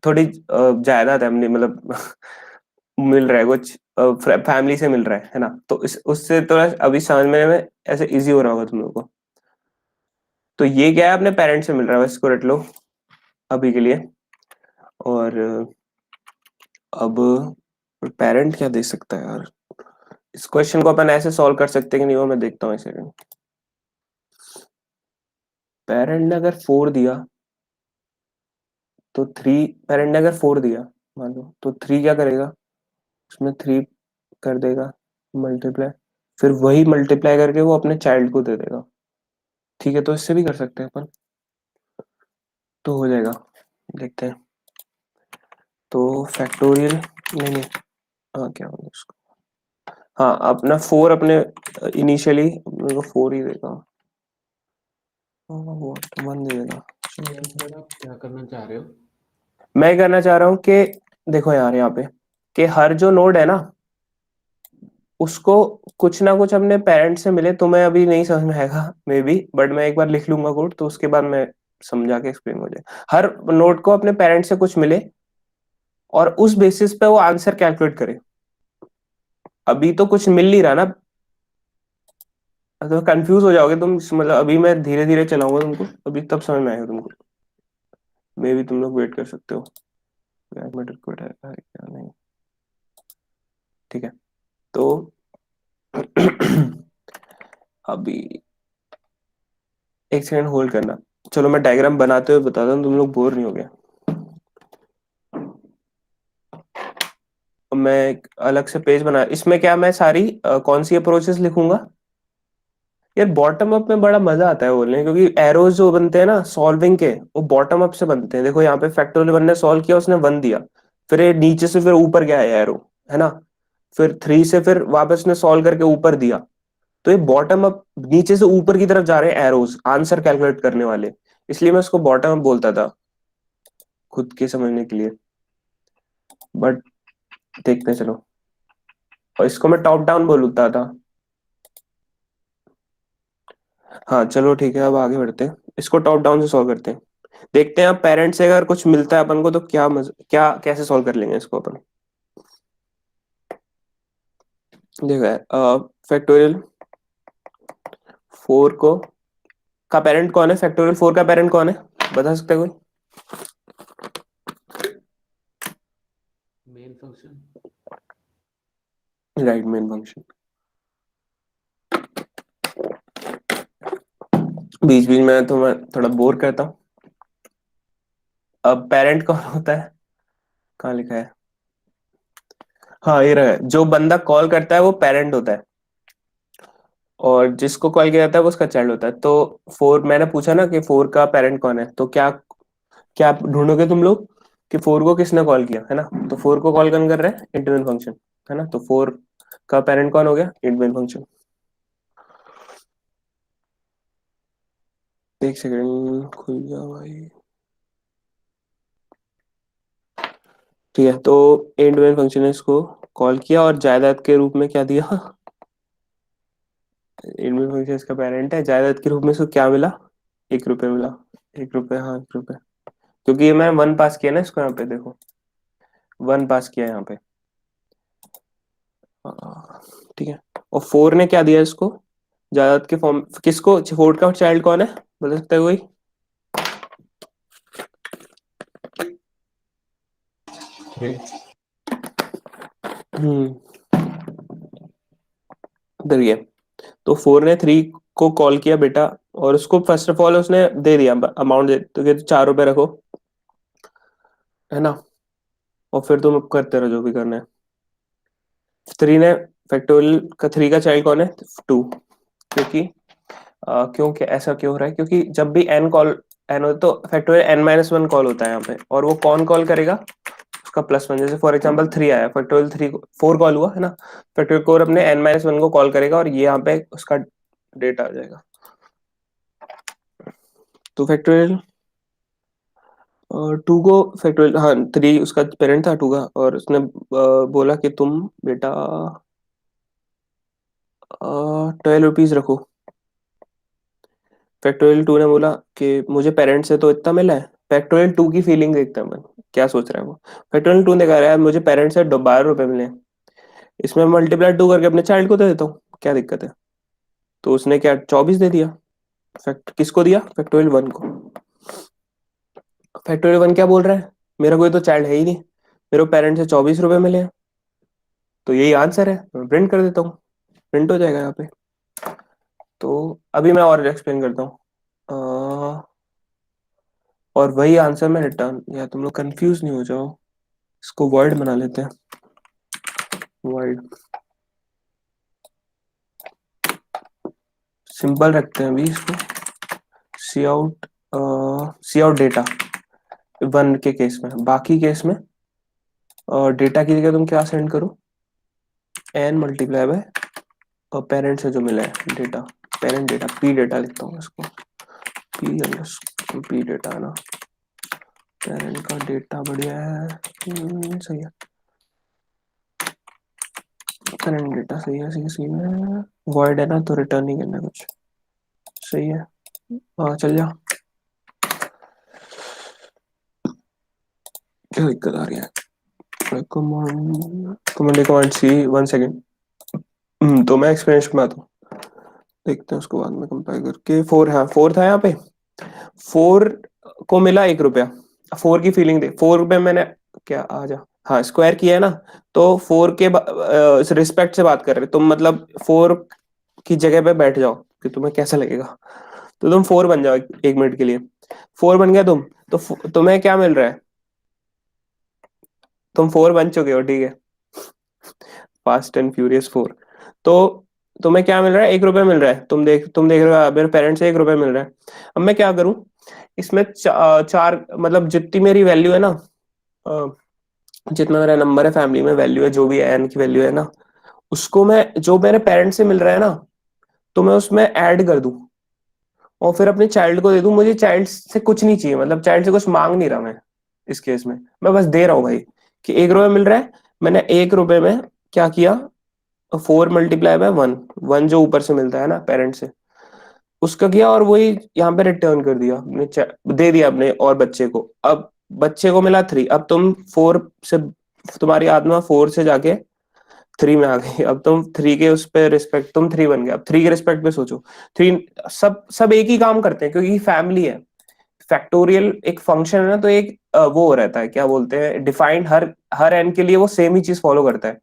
थोड़ी जायदाद है हमने, मतलब मिल रहा है कुछ, फैमिली से मिल रहा है ना, तो इस उससे थोड़ा अभी समझ में ऐसे इजी हो रहा होगा तुम लोगों को। तो ये क्या है, अपने पेरेंट्स से मिल रहा है, बस इसको रट लो अभी के लिए। और अब पेरेंट क्या दे सकता है यार, इस क्वेश्चन को अपन ऐसे सॉल्व कर सकते हैं कि नहीं, वो मैं देखता हूँ एक सेकंड। पेरेंट ने अगर 4 दिया तो 3, पेरेंट ने अगर 4 दिया मान लो, तो 3 क्या करेगा, उसमें 3 कर देगा मल्टीप्लाई, फिर वही मल्टीप्लाई करके वो अपने चाइल्ड को दे देगा। ठीक है, तो इससे भी कर सकते हैं अपन, तो हो जाएगा, देखते हैं। तो फैक्टोरियल, नहीं नहीं, हाँ क्या बोलते हैं उसको, हाँ अपना 4 अपने इनिशियली अपने को 4 ही देगा, वो 1 दे देगा। सर आप क्या करना चाह रहे हो? मैं करना चाह रहा हूँ कि देखो यार यहाँ पे, कि हर जो नोड है ना, उसको कुछ ना कुछ अपने पेरेंट्स से मिले। तुम्हें अभी नहीं समझ में आएगा मे बी, बट मैं एक बार लिख लूंगा कोड, तो उसके बाद मैं समझा के एक्सप्लेन हो जाए। हर नोड को अपने पेरेंट्स से कुछ मिले, और उस बेसिस पे वो आंसर कैलकुलेट करे। अभी तो कुछ मिल नहीं रहा ना, तो कंफ्यूज हो जाओगे तुम, मतलब अभी मैं धीरे धीरे चलाऊंगा तुमको, अभी तब समझ में आएगा तुमको। मे बी तुम लोग वेट कर सकते हो, मैटर को है क्या नहीं। ठीक है, तो अभी एक सेकंड होल्ड करना। चलो मैं डायग्राम बनाते हुए बताता हूँ, तुम लोग बोर नहीं हो गया। मैं एक अलग से पेज बना, इसमें क्या मैं सारी कौन सी अप्रोचेस लिखूंगा। यार बॉटम अप में बड़ा मजा आता है बोलने, क्योंकि एरोज जो बनते हैं ना सॉल्विंग के, वो बॉटम अप से बनते हैं। देखो यहाँ पे फैक्टोरियल 1 ने सॉल्व किया, उसने 1 दिया, फिर ये नीचे से फिर ऊपर गया है एरो, है ना, फिर 3 से फिर वापस ने सॉल्व करके ऊपर दिया। तो ये बॉटम अप, नीचे से ऊपर की तरफ जा रहे हैं एरोज आंसर कैलकुलेट करने वाले, इसलिए मैं उसको बॉटम अप बोलता था खुद के समझने के लिए। बट देखते हैं, चलो। और इसको मैं टॉप डाउन बोलता था। हाँ चलो ठीक है, अब आगे बढ़ते हैं, इसको टॉप डाउन से सॉल्व करते हैं। देखते हैं अब पेरेंट्स से अगर कुछ मिलता है अपन को तो क्या कैसे सॉल्व कर लेंगे इसको अपन। देखो यार, फैक्टोरियल 4 को का पेरेंट कौन है, फैक्टोरियल 4 का पेरेंट कौन है, बता सकता है कोई? Main function. Right, main function. बीच बीच में तो मैं थोड़ा बोर करता हूँ। अब पेरेंट कौन होता है, कहाँ लिखा है? हाँ ये रहा है, जो बंदा कॉल करता है वो पेरेंट होता है, और जिसको कॉल किया जाता है वो उसका चाइल्ड होता है। तो 4, मैंने पूछा ना कि 4 का पेरेंट कौन है, तो क्या क्या ढूंढोगे तुम लोग कि 4 को किसने कॉल किया है ना। तो 4 को कॉल कौन कर रहा है, इंट मेन फंक्शन, है ना। तो 4 का पेरेंट कौन हो गया, इंट मेन फंक्शन। एक सेकंड खुल जाओ भाई। ठीक है, तो इंट मेन फंक्शन ने इसको कॉल किया और जायदाद के रूप में क्या दिया, इंट मेन फंक्शन इसका पेरेंट है, जायदाद के रूप में इसको क्या मिला, 1 रुपये मिला। 1 रुपये, हाँ 1 रुपये, क्योंकि ये मैं वन पास किया ना इसको, यहाँ पे देखो, वन पास किया यहाँ पे। ठीक है, और 4 ने क्या दिया इसको, जायदाद के फॉर्म, किसको, 4 का चाइल्ड कौन है, बता सकता है कोई? हम्म, इधर ये। तो 4 ने 3 को कॉल किया बेटा, और उसको फर्स्ट ऑफ ऑल उसने दे दिया अमाउंट, दे तो कहते 4 रुपए रखो, है ना, और फिर तुम करते रहो जो भी करना है। 3 ने फैक्टोरियल का 3 का चाइल्ड कौन है, 2, क्योंकि क्यों, क्या ऐसा क्यों हो रहा है, क्योंकि जब भी एन कॉल, एन हो तो फैक्टोरियल n-1 कॉल होता है यहाँ पे, और वो कौन कॉल करेगा, उसका +1। जैसे फॉर एग्जांपल 3 आया, फैक्टोरियल 3 4 कॉल हुआ है ना, फैक्टोरियल 4 अपने n-1 को कॉल करेगा और ये यहाँ पे उसका डेटा आ जाएगा। तो फैक्टोरियल 2 को, फैक्टोरियल, हाँ 3 उसका पेरेंट था 2 का, और उसने बोला कि तुम बेटा 12 रुपीज रखो। फैक्टोरियल 2 ने बोला कि मुझे पेरेंट से तो इतना मिला है। फैक्टोरियल 2 की फीलिंग देखते हैं अपन, क्या सोच रहा है वो। फैक्टोरियल 2 ने कहा यार मुझे पेरेंट से 12 रुपए मिले हैं, इसमें मल्टीप्लाई 2 करके अपने चाइल्ड को दे देता हूँ, क्या दिक्कत है। तो उसने क्या 24 दे दिया। फैक्ट किसको दिया, फैक्टोरियल 1 को। फैक्टोरियल 1 क्या बोल रहा है, मेरा कोई तो चाइल्ड है ही नहीं, मेरे पेरेंट से 24 रुपए मिले हैं, तो यही आंसर है, मैं प्रिंट कर देता हूँ, प्रिंट हो जाएगा यहाँ पे। तो अभी मैं और एक्सप्लेन करता हूँ। और वही आंसर में रिटर्न, या तुम लोग कंफ्यूज नहीं हो जाओ, इसको वर्ड बना लेते हैं, वर्ड सिंपल रखते हैं अभी इसको। सी आउट डेटा 1 के केस में, बाकी केस में डेटा की जगह तुम क्या सेंड करो, n मल्टीप्लाई बाय और पेरेंट से जो मिला है data, parent data, P data लिखता हूँ इसको, पी डेटा है ना, पेरेंट का डेटा बढ़िया है, सही है, पेरेंट डेटा सही है, सही है, वर्ड है ना तो रिटर्न नहीं करना कुछ, सही है। हाँ चल जा, क्या दिक्कत आ रही है, कमांड सी, 1 सेकेंड। तो मैं एक्सप्लेनेशन में आता हूँ, देखते हैं उसको बाद में कंपेयर करके। 4, हाँ 4 था यहाँ पे, 4 को मिला 1 रुपया। 4 की फीलिंग दे, 4 में मैंने क्या आ जा, हाँ स्क्वायर किया है ना, तो 4 के रिस्पेक्ट से बात कर रहे तुम, मतलब 4 की जगह पे बैठ जाओ कि तुम्हें कैसा लगेगा। तो तुम 4 बन जाओ 1 मिनट के लिए, 4 बन गया तुम, तो तुम्हें क्या मिल रहा है, तुम 4 बन चुके हो, ठीक है, फास्ट एंड फ्यूरियस 4। तो तुम्हें क्या मिल रहा है, 1 रुपया मिल रहा है, तुम देख रहे हो मेरे पेरेंट्स से 1 रुपया मिल रहा है। अब मैं क्या करूं, इसमें चार, मतलब जितनी मेरी वैल्यू है ना, अ, जितना मेरा नंबर है फैमिली में, वैल्यू है जो भी एन की वैल्यू है ना, उसको मैं जो मेरे पेरेंट्स से मिल रहा है ना, तो मैं उसमें ऐड कर दूं और फिर अपने चाइल्ड को दे दूं। मुझे चाइल्ड से कुछ नहीं चाहिए, मतलब चाइल्ड से कुछ मांग नहीं रहा मैं, इस केस में मैं बस दे रहा हूँ भाई कि 1 रुपया मिल रहा है। मैंने 1 रुपये में क्या किया, 4 मल्टीप्लाई बाय 1, 1 जो ऊपर से मिलता है ना पेरेंट से, उसका किया और वही यहाँ पे रिटर्न कर दिया, दे दिया अपने और बच्चे को। अब बच्चे को मिला 3, अब तुम 4 से, तुम्हारी आत्मा 4 से जाके 3 में आ गई। अब तुम 3 के उस पे रिस्पेक्ट, तुम 3 बन गए, अब 3 के रिस्पेक्ट पे सोचो। 3 सब सब एक ही काम करते हैं क्योंकि फैमिली है। फैक्टोरियल एक फंक्शन है ना, तो एक वो रहता है, क्या बोलते हैं, डिफाइंड, हर हर एन के लिए वो सेम ही चीज फॉलो करता है।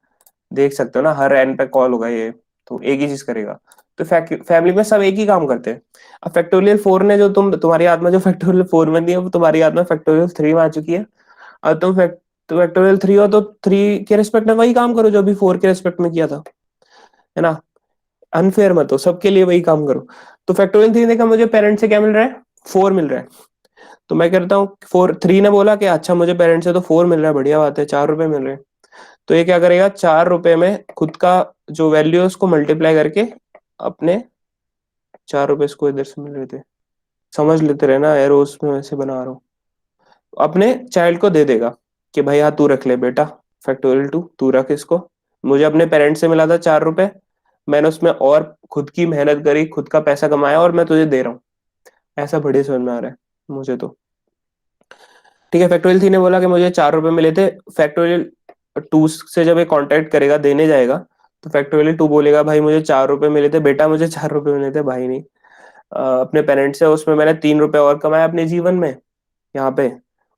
देख सकते हो ना, हर एन पे कॉल होगा ये, तो एक ही चीज करेगा। तो फैमिली में सब एक ही काम करते हैं। अब फैक्टोरियल 4 ने जो तुम्हारी आत्मा जो फैक्टोरियल 4 में नहीं है, वो तुम्हारी आत्मा फैक्टोरियल 3 में आ चुकी है। अब तुम तो फैक्टोरियल 3 हो, तो 3 के रिस्पेक्ट में वही काम करो जो अभी 4 के रिस्पेक्ट में किया था, है ना। अनफेयर मत हो, सबके लिए वही काम करो। तो फैक्टोरियल 3 ने कहा मुझे पेरेंट्स से क्या मिल रहा है, 4 मिल रहा है। तो मैं कहता हूँ 3 ने बोला कि अच्छा मुझे पेरेंट्स से तो 4 मिल रहा है, बढ़िया बात है, 4 रुपए मिल रहे हैं। तो ये क्या करेगा, 4 रुपए में खुद का जो वैल्यू है उसको मल्टीप्लाई करके अपने, 4 रुपए इसको इधर से मिल रहे थे, समझ लेते रहे ना, एरोस में वैसे बना रहा हूँ, अपने चाइल्ड को दे देगा कि भाई हाँ तू रख ले बेटा, फैक्टोरियल 2 तू रख इसको। मुझे अपने पेरेंट्स से मिला था 4 रुपए, मैंने उसमें और खुद की मेहनत करी, खुद का पैसा कमाया और मैं तुझे दे रहा हूँ। ऐसा बढ़िया समझ में आ रहा है मुझे तो। ठीक है, फैक्टोरियल 3 ने बोला कि मुझे 4 रुपए मिले थे। फैक्टोरियल 2 से जब ये कॉन्टेक्ट करेगा, देने जाएगा, तो फैक्टोरियल 2 बोलेगा भाई मुझे 4 रुपए मिले थे बेटा, मुझे 4 रुपए मिले थे भाई नहीं, अपने पेरेंट्स से, उसमें मैंने 3 रुपए और कमाया अपने जीवन में यहाँ पे,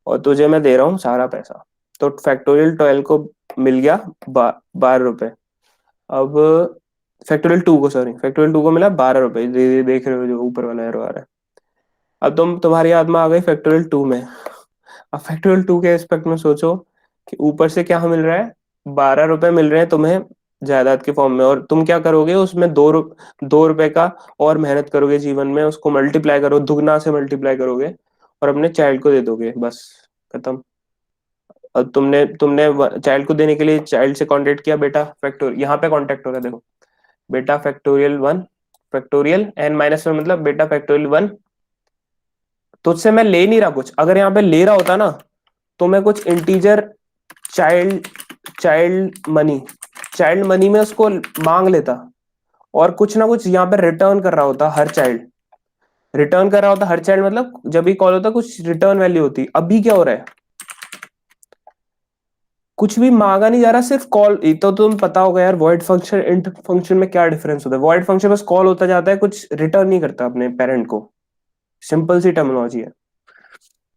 और तुझे मैं दे रहा हूँ सारा पैसा। तो फैक्टोरियल 12 को मिल गया 12 रुपए। अब फैक्टोरियल 2 को, सॉरी, फैक्टोरियल 2 को मिला 12 रुपए, देख रहे हो जो ऊपर वाला एरो आ रहा है। अब तुम्हारी आत्मा आ गई फैक्टोरियल 2 में। अब फैक्टोरियल 2 के एस्पेक्ट में सोचो कि ऊपर से क्या मिल रहा है, 12 रुपए मिल रहे हैं तुम्हें जायदाद के फॉर्म में, और तुम क्या करोगे उसमें 2 रुपए का और मेहनत करोगे जीवन में, उसको मल्टीप्लाई करो, दुगना से मल्टीप्लाई करोगे और अपने चाइल्ड को दे दोगे, बस खत्म। और तुमने तुमने चाइल्ड को देने के लिए चाइल्ड से कांटेक्ट किया, बेटा फैक्टोर, यहाँ पे कांटेक्ट हो रहा है देखो, बेटा फैक्टोरियल 1, फैक्टोरियल n-1 मतलब बेटा फैक्टोरियल 1, तुझसे मैं ले नहीं रहा कुछ, अगर यहाँ पे ले रहा होता ना तो मैं कुछ इंटीजर चाइल्ड चाइल्ड मनी में उसको मांग लेता, और कुछ ना कुछ यहाँ पे रिटर्न कर रहा होता हर चाइल्ड, रिटर्न कर रहा होता हर चाइल्ड, मतलब जब भी कॉल होता कुछ रिटर्न वैल्यू होती। अभी क्या हो रहा है, कुछ भी मांगा नहीं जा रहा, सिर्फ कॉल। तो तुम पता होगा यार वॉइड फंक्शन इंट फंक्शन में क्या डिफरेंस होता है। वॉइड फंक्शन बस कॉल होता जाता है, कुछ रिटर्न नहीं करता अपने पेरेंट को। सिंपल सी टर्मिनोलॉजी है,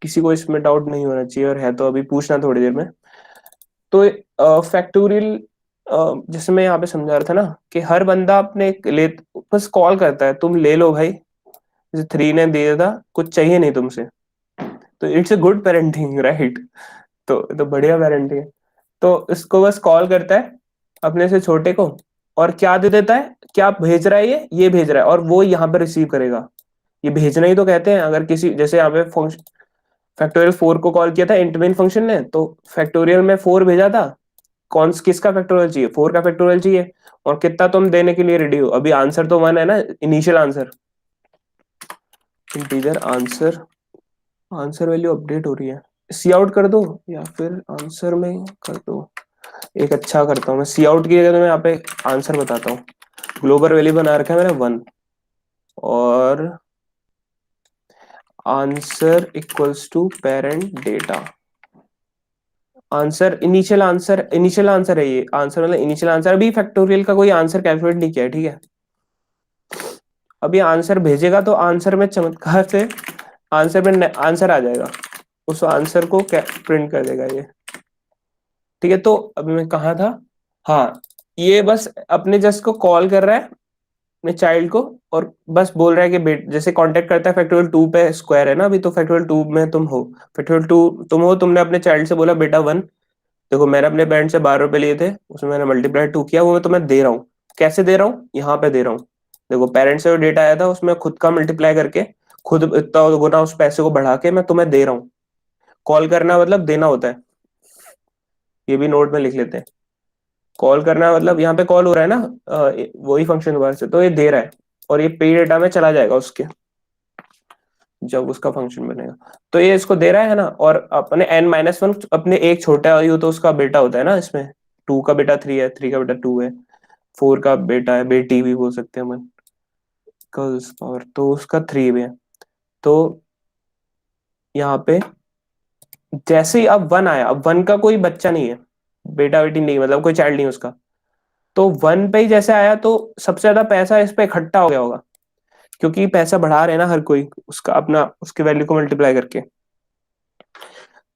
किसी को इसमें डाउट नहीं होना चाहिए, और है तो अभी पूछना थोड़ी देर में। तो फैक्टोरियल, जैसे मैं यहाँ पे समझा रहा था ना कि हर बंदा अपने ले, बस कॉल करता है तुम ले लो भाई, जैसे 3 ने दिया था, कुछ चाहिए नहीं तुमसे, तो it's a good parenting, right. तो बढ़िया पेरेंटिंग है। तो इसको बस कॉल करता है अपने से छोटे को, और क्या दे देता है, क्या भेज रहा है, ये भेज रहा है, और वो यहाँ पे रिसीव करेगा। ये भेजना ही तो कहते हैं। अगर किसी, जैसे यहाँ पे फैक्टोरियल 4 को कॉल किया था इंटरमेन फंक्शन ने, तो फैक्टोरियल में 4 भेजा था, कौन किसका फैक्टोरियल चाहिए, 4 का फैक्टोरियल चाहिए, और कितना तुम देने के लिए रेडी हो। अभी आंसर तो 1 है ना, initial answer, integer answer, answer value update हो रही है, सी आउट कर दो या फिर आंसर में कर दो। एक अच्छा करता हूँ मैं, सी आउट की जगह तो मैं यहाँ पे आंसर बताता हूँ। ग्लोबल वैल्यू बना रखा है मैंने 1, और answer equals to parent data. Answer initial answer है ये, आंसर मतलब इनिशियल आंसर। अभी फैक्टोरियल का कोई आंसर कैलकुलेट नहीं किया है, ठीक है। अभी आंसर भेजेगा तो आंसर में चमत्कार से आंसर में आंसर आ जाएगा, उस आंसर को प्रिंट कर देगा ये, ठीक है। तो अभी मैं कहाँ था, हाँ, ये बस अपने जस्ट को कॉल कर रहा है अपने चाइल्ड को, और बस बोल रहा है कि बेट, जैसे कांटेक्ट करता है फैक्टोरियल 2 पे स्क्वायर है ना अभी, तो फैक्टोरियल 2 में तुम हो, फैक्टोरियल 2 तुम हो, तुमने अपने चाइल्ड से बोला बेटा 1, देखो मैंने अपने पेरेंट से 12 रुपए लिए थे, उसमें मैंने मल्टीप्लाई 2 किया, वो मैं तुम्हें दे रहा हूँ। कैसे दे रहा हूँ, यहाँ पे दे रहा हूँ, देखो पेरेंट से जो डेटा आया था उसमें खुद का मल्टीप्लाई करके, खुद इतना गुना उस पैसे को बढ़ा के मैं तुम्हें दे रहा हूँ। कॉल करना मतलब देना होता है, ये भी नोट में लिख लेते हैं। कॉल करना मतलब यहाँ पे कॉल हो रहा है ना, वही फंक्शन दोबारा से, तो ये दे रहा है, और ये पे डेटा में चला जाएगा उसके, जब उसका फंक्शन बनेगा। तो ये इसको दे रहा है ना, और अपने n-1 अपने एक छोटा है, तो उसका बेटा होता है ना इसमें, 2 का बेटा 3 है, 3 का बेटा 2 है, 4 का बेटा है, बेटी भी बोल सकते हैं हम। गर्ल्स पावर तो उसका 3 में है। तो यहाँ पे जैसे ही अब 1 आया, अब 1 का कोई बच्चा नहीं है, बेटा बेटी नहीं, मतलब कोई चाइल्ड नहीं है उसका। तो 1 पे ही जैसे आया तो सबसे ज्यादा पैसा इस पे इकट्ठा हो गया होगा, क्योंकि पैसा बढ़ा रहे हैं ना हर कोई उसका अपना, उसके वैल्यू को मल्टीप्लाई करके।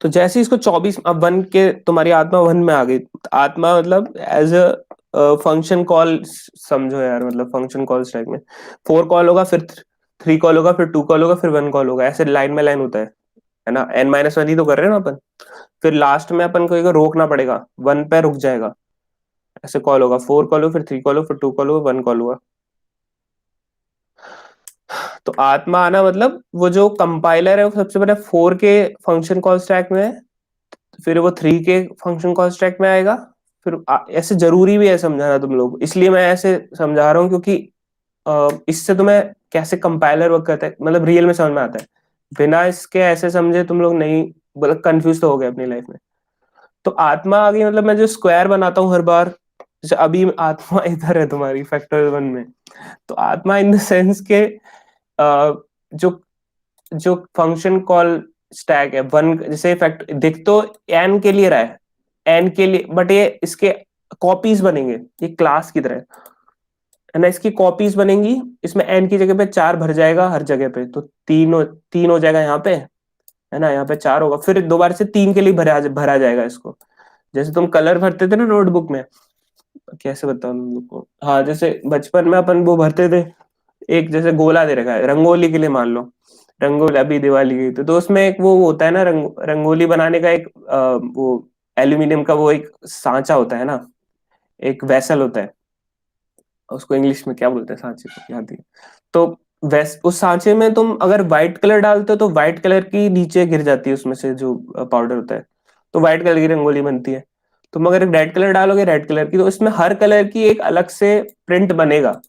तो जैसे ही इसको 24, अब 1 के तुम्हारी आत्मा 1 में आ गई। आत्मा मतलब एज अ फंक्शन कॉल समझो यार, मतलब फंक्शन कॉल टाइप में 4 कॉल होगा, फिर 3 कॉल होगा, फिर 2 कॉल होगा, फिर 1 कॉल होगा, ऐसे लाइन में लाइन होता है ना। n-1 ही तो कर रहे हैं ना अपन। फिर लास्ट में अपन को एक रोकना पड़ेगा, 1 पे रुक जाएगा, ऐसे कॉल होगा, 4 कॉल हो, फिर 3 कॉल हो, फिर 2 कॉल हो, 1 कॉल हुआ। तो आत्मा आना मतलब वो जो कंपाइलर है वो सबसे पहले 4 के फंक्शन कॉल स्टैक में है, फिर वो 3 के फंक्शन कॉल स्टैक में आएगा। फिर ऐसे जरूरी भी है समझाना तुम लोग, इसलिए मैं ऐसे समझा रहा हूँ, क्योंकि इससे तुम्हें कैसे कंपाइलर वर्क करता है मतलब रियल में समझ में आता है। बिना इसके ऐसे समझे तुम लोग नहीं, मतलब कंफ्यूज तो हो गए अपनी लाइफ में। तो आत्मा आ गई, मतलब मैं जो स्क्वायर बनाता हूँ हर बार, जैसे अभी आत्मा इधर है तुम्हारी फैक्टोरियल 1 में। तो आत्मा इन द सेंस के जो जो फंक्शन कॉल स्टैक है 1, जैसे फैक्ट देख तो एन के लिए रहा है, एन के लिए, बट ये इसके कॉपीज बनेंगे, ये क्लास की तरह है ना, इसकी कॉपीज बनेंगी। इसमें एन की जगह पे 4 भर जाएगा हर जगह पे, तो 3 हो जाएगा यहाँ पे, है ना, यहाँ पे 4 होगा, फिर दोबारा से 3 के लिए भरा जाएगा इसको। जैसे तुम कलर भरते थे ना नोटबुक में, कैसे बताऊं तुम लोग को, हाँ जैसे बचपन में अपन वो भरते थे, एक जैसे गोला दे रखा है रंगोली के लिए, मान लो रंगोली अभी दिवाली गई तो उसमें एक वो होता है ना, रंगोली बनाने का एक वो एल्यूमिनियम का वो एक सांचा होता है ना, एक वेसल होता है, उसको इंग्लिश में क्या बोलते हैं सांचे को, याद नहीं। तो उस सांचे में तुम अगर व्हाइट कलर डालते हो तो व्हाइट कलर की नीचे गिर जाती है उसमें से जो पाउडर होता है, तो व्हाइट कलर की रंगोली बनती है। तुम अगर रेड कलर डालोगे रेड कलर की, तो इसमें हर कलर की एक अलग से प्रिंट बनेगा,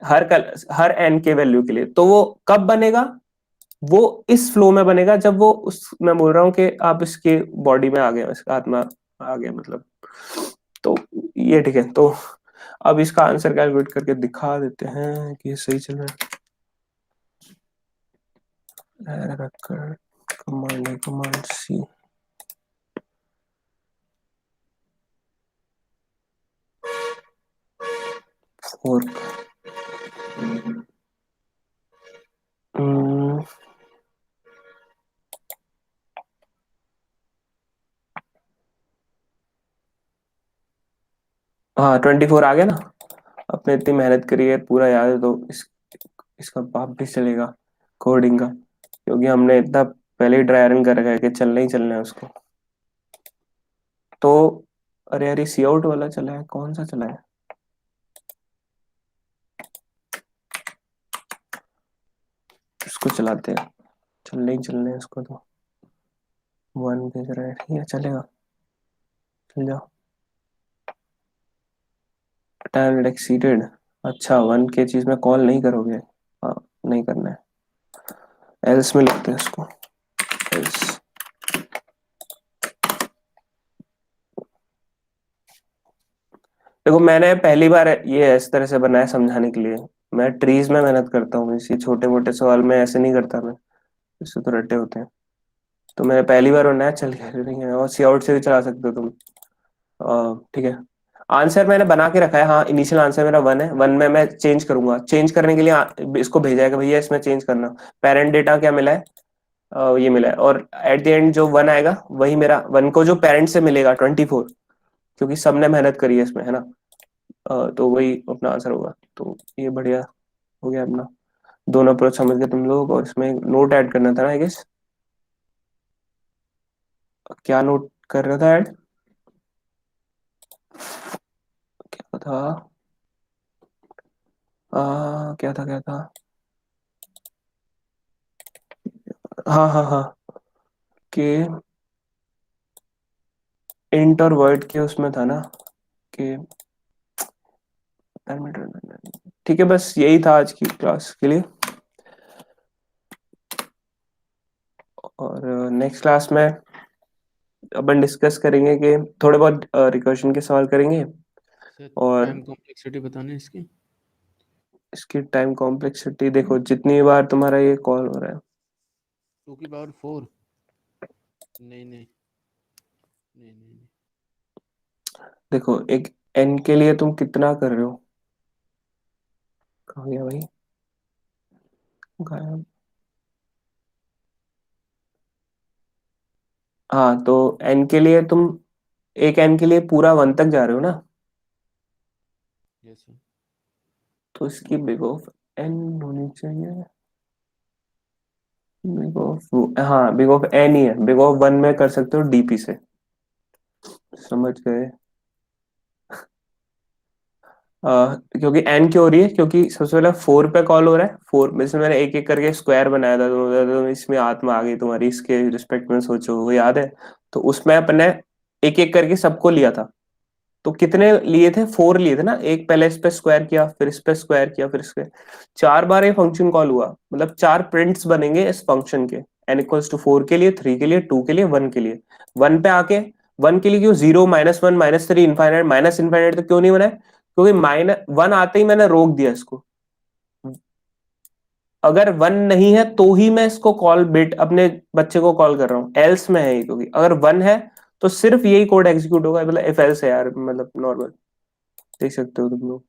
हर एन के वैल्यू के लिए। तो वो कब बनेगा, वो इस फ्लो में बनेगा जब वो उस, मैं बोल रहा हूँ कि आप इसके बॉडी में आ गए, इसका आत्मा आ गया मतलब। तो ये ठीक है। तो अब इसका आंसर कैलकुलेट करके दिखा देते हैं कि ये सही चल रहा है। कमांड कमांड सी, 4। हाँ 24 आ गया ना। अपने इतनी मेहनत करी है, पूरा याद है, तो इसका पाप भी चलेगा कोडिंग का, क्योंकि हमने इतना पहले ही ड्राई रन कर रखा है कि चलना ही चलना है उसको। तो अरे यार ये सी आउट वाला चला है, कौन सा चला है, इसको चलाते हैं, चलने ही चलने हैं इसको तो। 1 भेज रहा है, ठीक है चलेगा, चल जाओ। टाइम एक्सीडेड, अच्छा 1 के चीज में कॉल नहीं करोगे, हाँ नहीं करना है, एल्स में लिखते हैं इसको, एल्स। देखो मैंने पहली बार ये इस तरह से बनाया समझाने के लिए, मैं ट्रीज में मेहनत करता हूँ, इसी छोटे मोटे सवाल में ऐसे नहीं करता मैं, इससे तो रट्टे होते हैं। तो मैंने पहली बार बनाया, चल गया नहीं है, और सी आउट से भी चला सकते हो तुम। ठीक है, आंसर मैंने बना के रखा है, हाँ इनिशियल आंसर मेरा 1 है, 1 में मैं चेंज करूंगा, चेंज करने के लिए इसको भेजा है कि भैया इसमें चेंज करना। पेरेंट डेटा क्या मिला है, ये मिला है, और एट द एंड जो 1 आएगा वही मेरा, 1 को जो पेरेंट से मिलेगा 24, क्योंकि सबने मेहनत करी है इसमें, है ना। तो वही अपना आंसर होगा। तो ये बढ़िया हो गया अपना, दोनों अप्रोच समझ गए तुम लोग, और इसमें नोट ऐड करना था ना आई गेस। क्या नोट कर रहा था ऐड, क्या था, क्या था, हाँ हाँ हाँ, कि इंट और वर्ड के उसमें था ना, कि ठीक है, बस यही था आज की क्लास के लिए। और नेक्स्ट क्लास में अपन डिस्कस करेंगे कि थोड़े बहुत रिकर्शन के सवाल करेंगे, सर और टाइम कॉम्प्लेक्सिटी बताना है इसकी। इसकी टाइम कॉम्प्लेक्सिटी देखो, जितनी बार तुम्हारा ये कॉल हो रहा है। 2 की पावर 4। नहीं नहीं नहीं नहीं नहीं। देखो एक एन के लिए तुम कितना कर रहे हो, कहाँ गया भाई, गायब। हाँ तो एन के लिए तुम, एक एन के लिए पूरा 1 तक जा रहे हो ना, यस सर। तो इसकी बिग ऑफ एन होनी चाहिए। बिग ऑफ, हाँ बिग ऑफ एन ही है, बिग ऑफ 1 में कर सकते हो डीपी से, समझ गए। क्योंकि एन क्यों हो रही है, क्योंकि सबसे पहले 4 पे कॉल हो रहा है, 4 में से मैंने एक एक करके स्क्वायर बनाया था, तो इसमें आत्मा आ गई तुम्हारी, इसके रिस्पेक्ट में सोचो, वो याद है। तो उसमें अपने एक एक करके सबको लिया था, तो कितने लिए थे, 4 लिए थे ना, एक पहले इस पे स्क्वायर किया, फिर इस पे स्क्वायर किया, फिर इसके 4 बार ये फंक्शन कॉल हुआ, मतलब 4 प्रिंट्स बनेंगे इस फंक्शन के, एन इक्वल्स टू 4 के लिए, 3 के लिए, 2 के लिए, 1 के लिए। 1 पे आके, 1 के लिए क्यों, 0 -1 -3 इनफाइनाइट, माइनस इनफाइनाइट तो क्यों नहीं बना है, क्योंकि -1 आते ही मैंने रोक दिया इसको। अगर 1 नहीं है तो ही मैं इसको कॉल, बिट अपने बच्चे को कॉल कर रहा हूँ, एल्स में है ये, क्योंकि अगर 1 है तो सिर्फ यही कोड एग्जीक्यूट होगा, मतलब इफ एल्स है यार, मतलब नॉर्मल, देख सकते हो तुम लोग,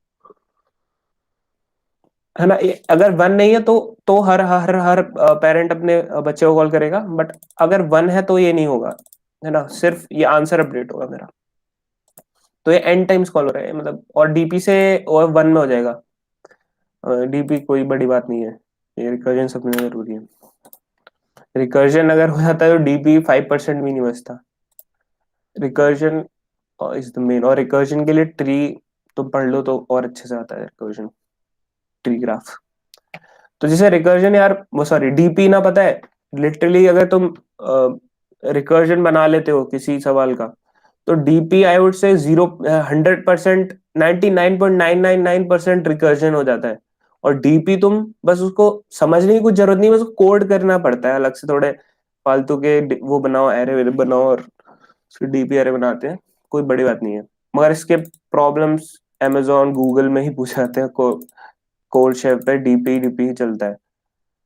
है ना। अगर 1 नहीं है तो हर हर हर पेरेंट अपने बच्चे को कॉल करेगा, बट अगर 1 है तो ये नहीं होगा, है ना, सिर्फ ये आंसर अपडेट होगा मेरा। तो ये एन टाइम्स कॉल हो रहा है मतलब, और डीपी से और 1 में हो जाएगा। डीपी कोई बड़ी बात नहीं है, ये रिकर्जन सब में जरूरी है। रिकर्जन अगर हो जाता है तो डीपी 5% भी नहीं बचता। रिकर्जन इज द मेन, और रिकर्जन के लिए ट्री तो पढ़ लो तो और अच्छे से आता है रिकर्जन, ट्री ग्राफ। तो जैसे रिकर्जन यार, वो सॉरी डीपी ना, पता है लिटरली अगर तुम रिकर्जन बना लेते हो किसी सवाल का, तो DP I would say 100%, 99.999% recursion हो जाता है। और डीपी तुम बस उसको समझने की कुछ जरूरत नहीं, बस कोड करना पड़ता है अलग से, थोड़े फालतू के वो बनाओ, एरे वेरे बनाओ, और उसके डीपी एरे बनाते हैं, कोई बड़ी बात नहीं है। मगर इसके प्रॉब्लम्स अमेजोन गूगल में ही पूछ जाते हैं, कोड शेफ पे डीपी डीपी ही चलता है,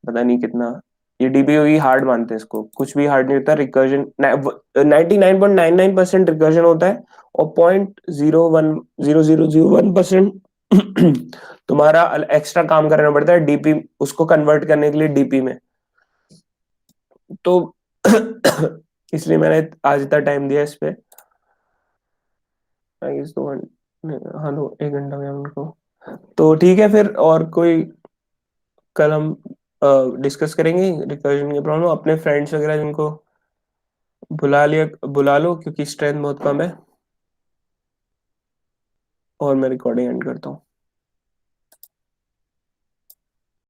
पता नहीं कितना। ये डीबी ही हार्ड मानते हैं इसको, कुछ भी हार्ड नहीं होता। रिकर्जन 99.99% रिकर्जन होता है, और 0.01001% तुम्हारा एक्स्ट्रा काम करना पड़ता है डीपी, उसको कन्वर्ट करने के लिए डीपी में। तो इसलिए मैंने आज इतना टाइम दिया इस पे, आई गेस 2 घंटे, हाँ 1 घंटा में उनको। तो ठीक है फिर, और कोई, कल हम डिस्कस करेंगे रिकर्जन की प्रॉब्लम, अपने फ्रेंड्स वगैरह जिनको बुला लिया, बुला लो, क्योंकि स्ट्रेंथ बहुत कम है। और मैं रिकॉर्डिंग एंड करता हूँ।